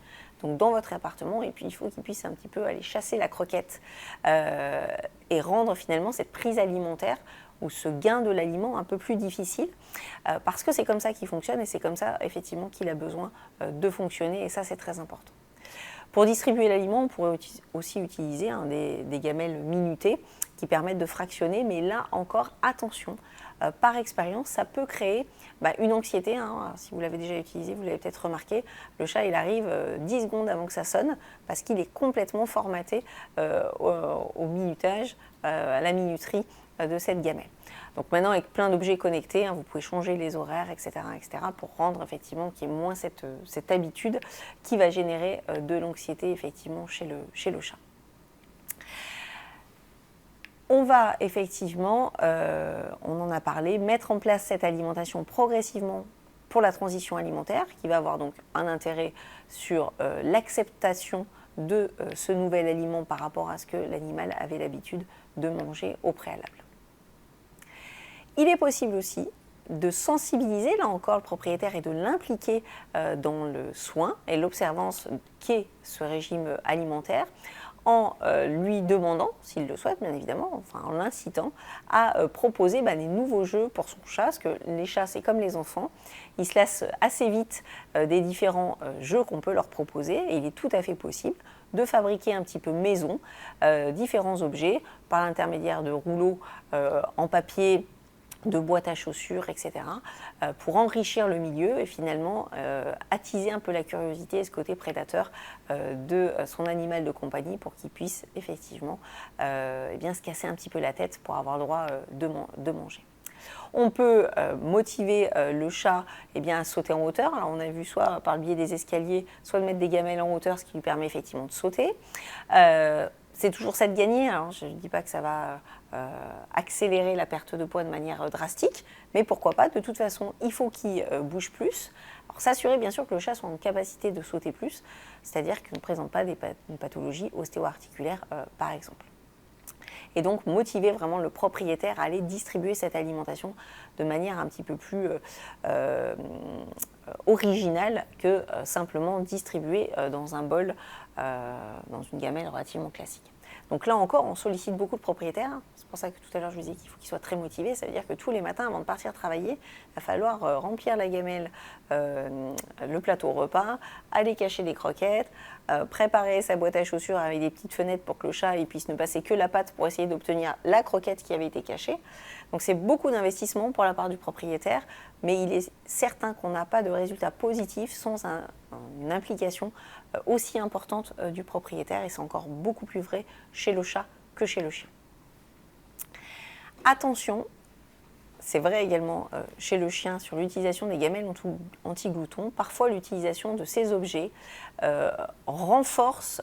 Donc dans votre appartement, et puis il faut qu'ils puissent un petit peu aller chasser la croquette et rendre finalement cette prise alimentaire ou ce gain de l'aliment un peu plus difficile, parce que c'est comme ça qu'il fonctionne et c'est comme ça effectivement qu'il a besoin de fonctionner, et ça c'est très important. Pour distribuer l'aliment, on pourrait aussi utiliser des gamelles minutées qui permettent de fractionner, mais là encore, attention, par expérience, ça peut créer une anxiété. Si vous l'avez déjà utilisé, vous l'avez peut-être remarqué, le chat il arrive 10 secondes avant que ça sonne, parce qu'il est complètement formaté au minutage, à la minuterie de cette gamelle. Donc maintenant, avec plein d'objets connectés, vous pouvez changer les horaires, etc., pour rendre effectivement qu'il y ait moins cette habitude qui va générer de l'anxiété effectivement chez le chat. On va effectivement, on en a parlé, mettre en place cette alimentation progressivement pour la transition alimentaire, qui va avoir donc un intérêt sur l'acceptation de ce nouvel aliment par rapport à ce que l'animal avait l'habitude de manger au préalable. Il est possible aussi de sensibiliser, là encore, le propriétaire et de l'impliquer dans le soin et l'observance qu'est ce régime alimentaire, en lui demandant, s'il le souhaite bien évidemment, en l'incitant à proposer des nouveaux jeux pour son chat, parce que les chats c'est comme les enfants, ils se lassent assez vite des différents jeux qu'on peut leur proposer, et il est tout à fait possible de fabriquer un petit peu maison différents objets par l'intermédiaire de rouleaux en papier, de boîtes à chaussures, etc., pour enrichir le milieu et finalement attiser un peu la curiosité et ce côté prédateur de son animal de compagnie, pour qu'il puisse effectivement se casser un petit peu la tête pour avoir le droit de manger. On peut motiver le chat à sauter en hauteur. Alors on a vu soit par le biais des escaliers, soit de mettre des gamelles en hauteur, ce qui lui permet effectivement de sauter. C'est toujours ça de gagner. Alors je ne dis pas que ça va accélérer la perte de poids de manière drastique, mais pourquoi pas, de toute façon, il faut qu'il bouge plus. Alors s'assurer bien sûr que le chat soit en capacité de sauter plus, c'est-à-dire qu'il ne présente pas une pathologie ostéo-articulaire par exemple. Et donc motiver vraiment le propriétaire à aller distribuer cette alimentation de manière un petit peu plus originale que simplement distribuer dans un bol, dans une gamelle relativement classique. Donc là encore, on sollicite beaucoup de propriétaires. C'est pour ça que tout à l'heure je vous disais qu'il faut qu'ils soient très motivés. Ça veut dire que tous les matins, avant de partir travailler, il va falloir remplir la gamelle, le plateau repas, aller cacher les croquettes, préparer sa boîte à chaussures avec des petites fenêtres pour que le chat il puisse ne passer que la patte pour essayer d'obtenir la croquette qui avait été cachée. Donc c'est beaucoup d'investissement pour la part du propriétaire, mais il est certain qu'on n'a pas de résultat positif sans une implication aussi importante du propriétaire, et c'est encore beaucoup plus vrai chez le chat que chez le chien. Attention, c'est vrai également chez le chien sur l'utilisation des gamelles anti-gloutons. Parfois, l'utilisation de ces objets renforce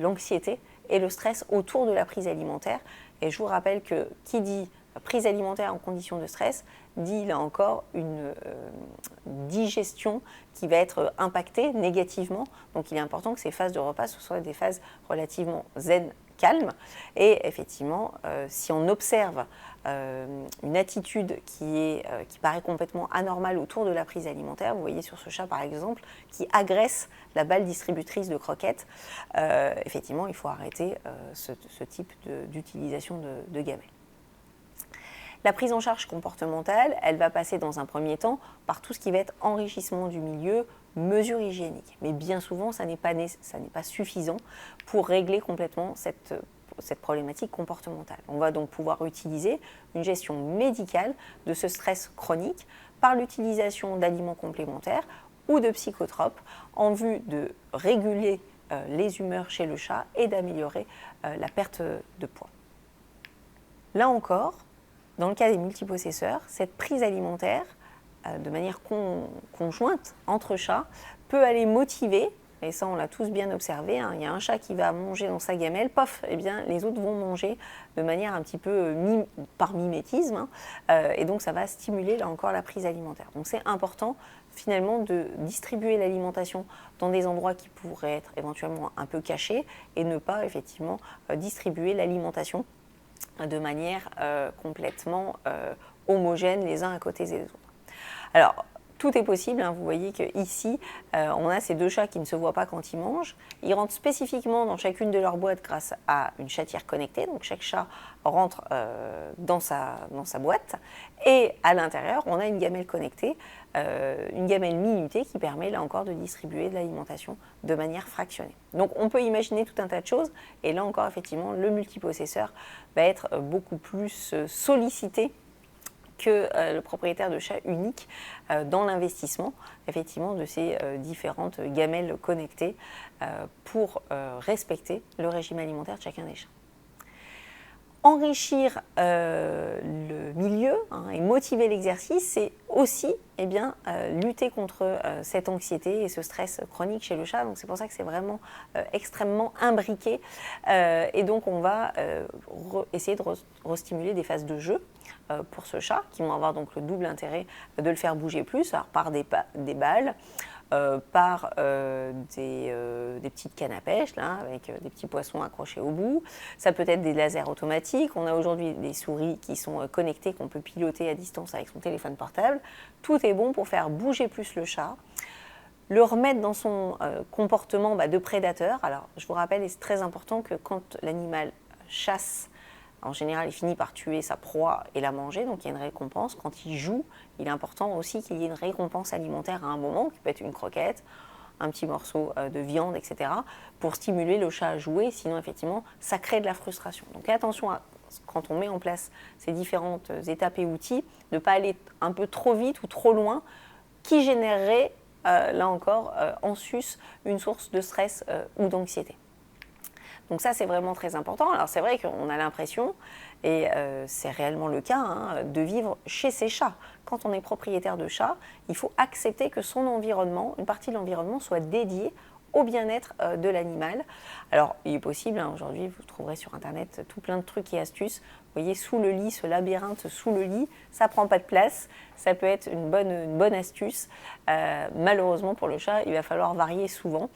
l'anxiété et le stress autour de la prise alimentaire. Et je vous rappelle que qui dit prise alimentaire en conditions de stress dit là encore une digestion qui va être impactée négativement. Donc il est important que ces phases de repas ce soient des phases relativement zen, calmes. Et effectivement, si on observe une attitude qui paraît complètement anormale autour de la prise alimentaire, vous voyez sur ce chat par exemple, qui agresse la balle distributrice de croquettes, effectivement il faut arrêter ce type d'utilisation de gamelles. La prise en charge comportementale, elle va passer dans un premier temps par tout ce qui va être enrichissement du milieu, mesures hygiéniques. Mais bien souvent, ça n'est pas suffisant pour régler complètement cette problématique comportementale. On va donc pouvoir utiliser une gestion médicale de ce stress chronique par l'utilisation d'aliments complémentaires ou de psychotropes en vue de réguler les humeurs chez le chat et d'améliorer la perte de poids. Là encore, dans le cas des multipossesseurs, cette prise alimentaire, de manière conjointe entre chats, peut aller motiver, et ça on l'a tous bien observé, hein, il y a un chat qui va manger dans sa gamelle, pof, eh bien, les autres vont manger de manière un petit peu par mimétisme, et donc ça va stimuler là encore la prise alimentaire. Donc c'est important finalement de distribuer l'alimentation dans des endroits qui pourraient être éventuellement un peu cachés et ne pas effectivement distribuer l'alimentation de manière complètement homogène les uns à côté des autres. Alors, tout est possible, hein. Vous voyez qu'ici, on a ces deux chats qui ne se voient pas quand ils mangent. Ils rentrent spécifiquement dans chacune de leurs boîtes grâce à une chatière connectée. Donc chaque chat rentre dans sa boîte. Et à l'intérieur, on a une gamelle connectée, une gamelle minutée qui permet là encore de distribuer de l'alimentation de manière fractionnée. Donc on peut imaginer tout un tas de choses. Et là encore, effectivement, le multipossesseur va être beaucoup plus sollicité que le propriétaire de chat unique dans l'investissement effectivement de ces différentes gamelles connectées pour respecter le régime alimentaire de chacun des chats. Enrichir le milieu et motiver l'exercice, c'est aussi lutter contre cette anxiété et ce stress chronique chez le chat. Donc c'est pour ça que c'est vraiment extrêmement imbriqué. Et donc on va essayer de restimuler des phases de jeu pour ce chat, qui vont avoir donc le double intérêt de le faire bouger plus, alors par des balles, par des petites cannes à pêche là, avec des petits poissons accrochés au bout. Ça peut être des lasers automatiques. On a aujourd'hui des souris qui sont connectées, qu'on peut piloter à distance avec son téléphone portable. Tout est bon pour faire bouger plus le chat, le remettre dans son comportement de prédateur. Alors je vous rappelle, et c'est très important, que quand l'animal chasse, en général, il finit par tuer sa proie et la manger, donc il y a une récompense. Quand il joue, il est important aussi qu'il y ait une récompense alimentaire à un moment, qui peut être une croquette, un petit morceau de viande, etc., pour stimuler le chat à jouer, sinon effectivement, ça crée de la frustration. Donc attention, quand on met en place ces différentes étapes et outils, de ne pas aller un peu trop vite ou trop loin, qui générerait, là encore, en sus, une source de stress ou d'anxiété. Donc ça, c'est vraiment très important. Alors c'est vrai qu'on a l'impression, et c'est réellement le cas, de vivre chez ses chats. Quand on est propriétaire de chat, il faut accepter que son environnement, une partie de l'environnement, soit dédiée au bien-être de l'animal. Alors il est possible, aujourd'hui, vous trouverez sur Internet tout plein de trucs et astuces. Vous voyez, sous le lit, ce labyrinthe sous le lit, ça ne prend pas de place. Ça peut être une bonne astuce. Malheureusement pour le chat, il va falloir varier souvent.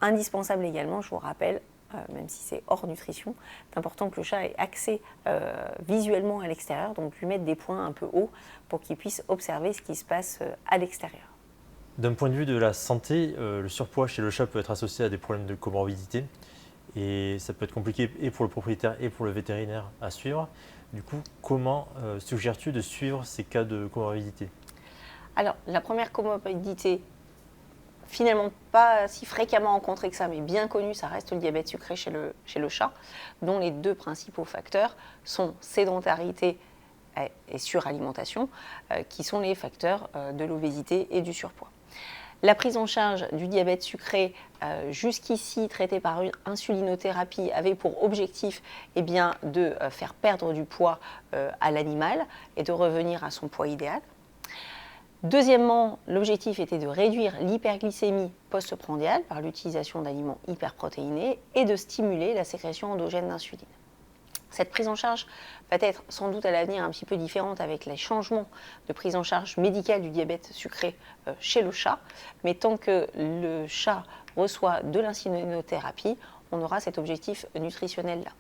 Indispensable également, je vous rappelle, même si c'est hors nutrition, c'est important que le chat ait accès visuellement à l'extérieur, donc lui mettre des points un peu hauts pour qu'il puisse observer ce qui se passe à l'extérieur. D'un point de vue de la santé, le surpoids chez le chat peut être associé à des problèmes de comorbidité. et ça peut être compliqué et pour le propriétaire et pour le vétérinaire à suivre. Du coup, comment suggères-tu de suivre ces cas de comorbidité? Alors, la première comorbidité, finalement pas si fréquemment rencontrée que ça, mais bien connue, ça reste le diabète sucré chez le chat, dont les deux principaux facteurs sont sédentarité et suralimentation, qui sont les facteurs de l'obésité et du surpoids. La prise en charge du diabète sucré, jusqu'ici traité par une insulinothérapie, avait pour objectif de faire perdre du poids à l'animal et de revenir à son poids idéal. Deuxièmement, l'objectif était de réduire l'hyperglycémie postprandiale par l'utilisation d'aliments hyperprotéinés et de stimuler la sécrétion endogène d'insuline. Cette prise en charge va être sans doute à l'avenir un petit peu différente avec les changements de prise en charge médicale du diabète sucré chez le chat, mais tant que le chat reçoit de l'insulinothérapie, on aura cet objectif nutritionnel-là.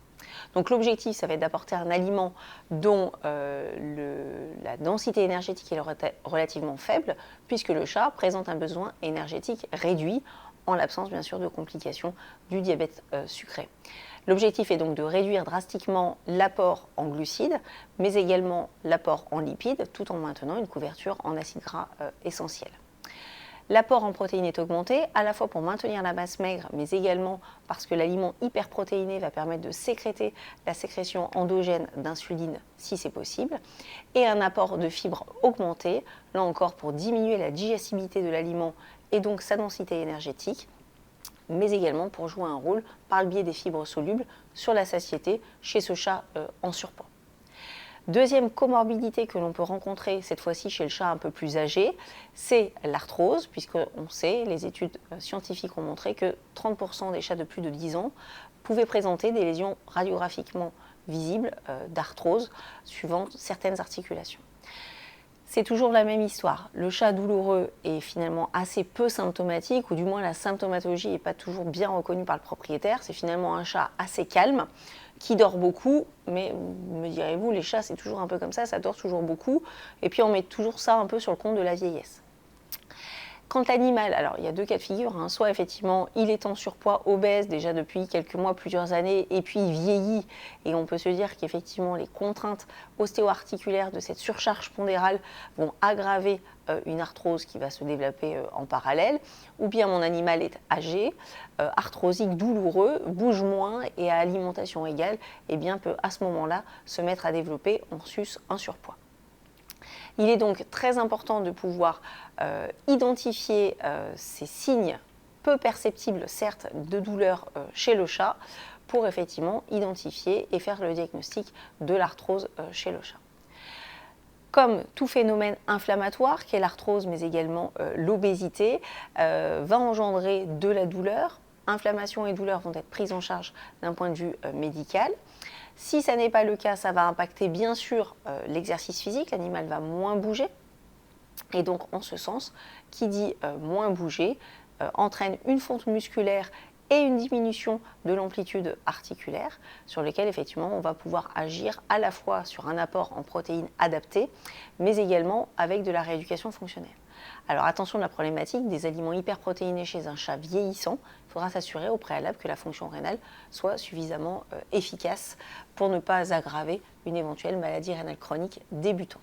Donc l'objectif, ça va être d'apporter un aliment dont la densité énergétique est relativement faible, puisque le chat présente un besoin énergétique réduit, en l'absence bien sûr de complications du diabète sucré. L'objectif est donc de réduire drastiquement l'apport en glucides, mais également l'apport en lipides, tout en maintenant une couverture en acides gras essentiels. L'apport en protéines est augmenté, à la fois pour maintenir la masse maigre, mais également parce que l'aliment hyperprotéiné va permettre de sécréter la sécrétion endogène d'insuline si c'est possible, et un apport de fibres augmenté, là encore pour diminuer la digestibilité de l'aliment et donc sa densité énergétique, mais également pour jouer un rôle par le biais des fibres solubles sur la satiété chez ce chat en surpoids. Deuxième comorbidité que l'on peut rencontrer, cette fois-ci chez le chat un peu plus âgé, c'est l'arthrose, puisqu'on sait, les études scientifiques ont montré que 30% des chats de plus de 10 ans pouvaient présenter des lésions radiographiquement visibles d'arthrose suivant certaines articulations. C'est toujours la même histoire. Le chat douloureux est finalement assez peu symptomatique, ou du moins la symptomatologie n'est pas toujours bien reconnue par le propriétaire. C'est finalement un chat assez calme, qui dort beaucoup, mais me direz-vous, les chats c'est toujours un peu comme ça dort toujours beaucoup, et puis on met toujours ça un peu sur le compte de la vieillesse. Quand l'animal, alors il y a deux cas de figure, soit effectivement il est en surpoids, obèse déjà depuis quelques mois, plusieurs années, et puis il vieillit, et on peut se dire qu'effectivement les contraintes ostéo-articulaires de cette surcharge pondérale vont aggraver une arthrose qui va se développer en parallèle, ou bien mon animal est âgé, arthrosique, douloureux, bouge moins et à alimentation égale, peut à ce moment-là se mettre à développer en sus un surpoids. Il est donc très important de pouvoir identifier ces signes peu perceptibles, certes, de douleur chez le chat, pour effectivement identifier et faire le diagnostic de l'arthrose chez le chat. Comme tout phénomène inflammatoire, qu'est l'arthrose, mais également l'obésité, va engendrer de la douleur. Inflammation et douleur vont être prises en charge d'un point de vue médical. Si ça n'est pas le cas, ça va impacter bien sûr l'exercice physique, l'animal va moins bouger. Et donc en ce sens, qui dit moins bouger, entraîne une fonte musculaire et une diminution de l'amplitude articulaire, sur lesquelles effectivement on va pouvoir agir à la fois sur un apport en protéines adapté, mais également avec de la rééducation fonctionnelle. Alors attention de la problématique des aliments hyperprotéinés chez un chat vieillissant, il faudra s'assurer au préalable que la fonction rénale soit suffisamment efficace pour ne pas aggraver une éventuelle maladie rénale chronique débutante.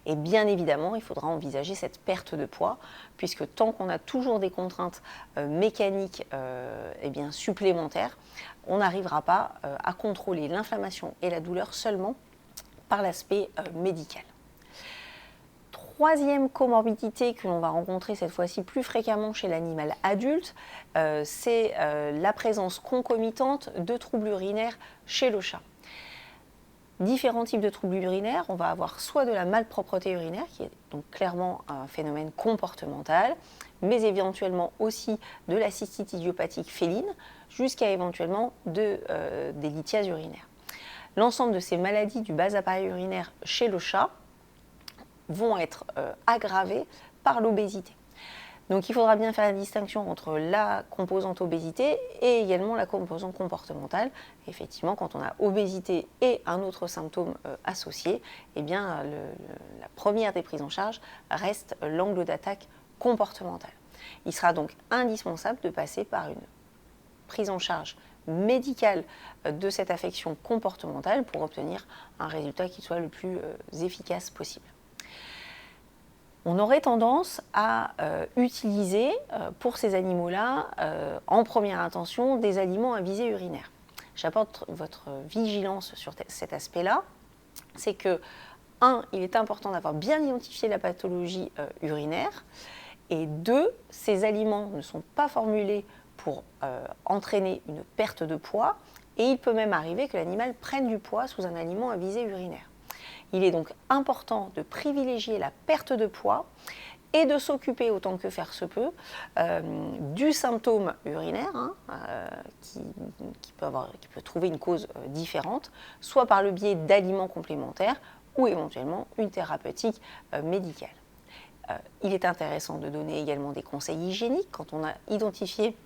Et bien évidemment, il faudra envisager cette perte de poids, puisque tant qu'on a toujours des contraintes mécaniques supplémentaires, on n'arrivera pas à contrôler l'inflammation et la douleur seulement par l'aspect médical. Troisième comorbidité que l'on va rencontrer cette fois-ci plus fréquemment chez l'animal adulte, c'est la présence concomitante de troubles urinaires chez le chat. Différents types de troubles urinaires, on va avoir soit de la malpropreté urinaire, qui est donc clairement un phénomène comportemental, mais éventuellement aussi de la cystite idiopathique féline, jusqu'à éventuellement des lithiases urinaires. L'ensemble de ces maladies du bas appareil urinaire chez le chat vont être aggravées par l'obésité. Donc il faudra bien faire la distinction entre la composante obésité et également la composante comportementale. Effectivement, quand on a obésité et un autre symptôme associé, la première des prises en charge reste l'angle d'attaque comportemental. Il sera donc indispensable de passer par une prise en charge médicale de cette affection comportementale pour obtenir un résultat qui soit le plus efficace possible. On aurait tendance à utiliser pour ces animaux-là, en première intention, des aliments à visée urinaire. J'apporte votre vigilance sur cet aspect-là, c'est que, il est important d'avoir bien identifié la pathologie urinaire, et 2, ces aliments ne sont pas formulés pour entraîner une perte de poids, et il peut même arriver que l'animal prenne du poids sous un aliment à visée urinaire. Il est donc important de privilégier la perte de poids et de s'occuper autant que faire se peut du symptôme urinaire qui peut trouver une cause différente, soit par le biais d'aliments complémentaires ou éventuellement une thérapeutique médicale. Il est intéressant de donner également des conseils hygiéniques quand on a identifié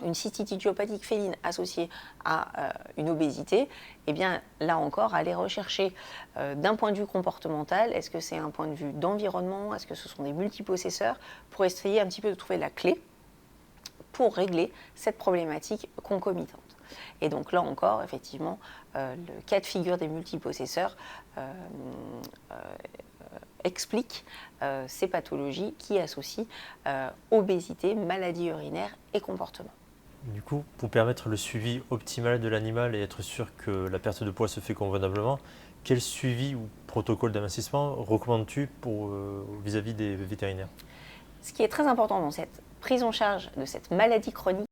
une cystite idiopathique féline associée à une obésité. Et bien là encore, aller rechercher d'un point de vue comportemental, est-ce que c'est un point de vue d'environnement, est-ce que ce sont des multipossesseurs, pour essayer un petit peu de trouver la clé pour régler cette problématique concomitante. Et donc là encore, effectivement, le cas de figure des multipossesseurs explique ces pathologies qui associent obésité, maladie urinaire et comportement. Du coup, pour permettre le suivi optimal de l'animal et être sûr que la perte de poids se fait convenablement, quel suivi ou protocole d'investissement recommandes-tu vis-à-vis des vétérinaires ? Ce qui est très important dans cette prise en charge de cette maladie chronique